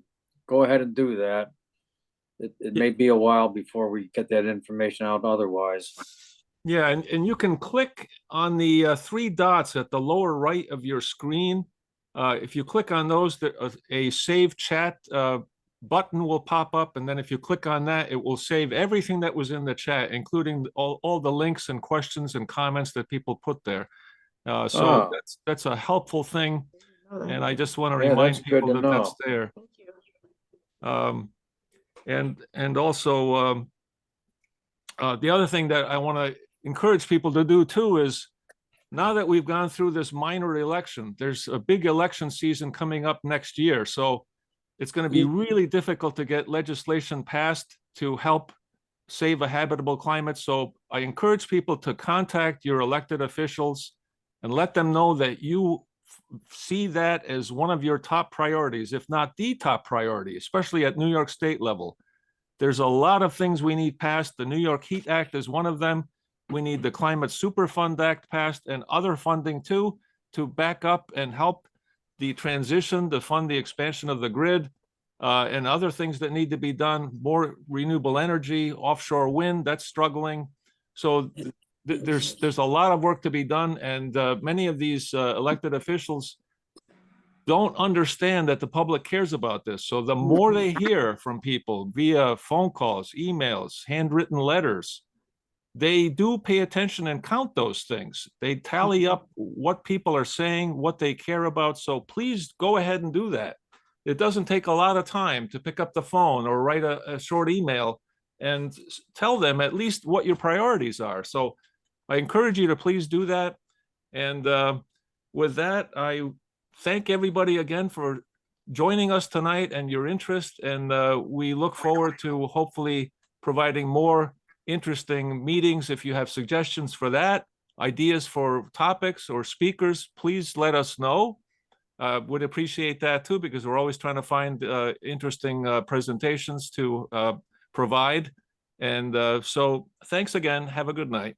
ahead and do that. It may be a while before we get that information out otherwise. Yeah, and you can click on the three dots at the lower right of your screen. If you click on those, a save chat button will pop up, and then if you click on that, it will save everything that was in the chat, including all the links and questions and comments that people put there. So that's a helpful thing, and I just want to remind people that that's there. And also the other thing that I want to encourage people to do too is, now that we've gone through this minor election, there's a big election season coming up next year. So it's going to be really difficult to get legislation passed to help save a habitable climate. So I encourage people to contact your elected officials and let them know that you see that as one of your top priorities, if not the top priority, especially at New York State level. There's a lot of things we need passed. The New York Heat Act is one of them. We need the Climate Superfund Act passed, and other funding too, to back up and help the transition, to fund the expansion of the grid, and other things that need to be done. More renewable energy, offshore wind, that's struggling. So there's a lot of work to be done, and many of these elected officials don't understand that the public cares about this. So the more they hear from people via phone calls, emails, handwritten letters, they do pay attention and count those things. They tally up what people are saying, what they care about. So please go ahead and do that. It doesn't take a lot of time to pick up the phone or write a short email and tell them at least what your priorities are. So I encourage you to please do that. And with that, I thank everybody again for joining us tonight and your interest. And we look forward to hopefully providing more interesting meetings. If you have suggestions for that, ideas for topics or speakers, please let us know. Would appreciate that too, because we're always trying to find interesting presentations to provide. And so thanks again. Have a good night.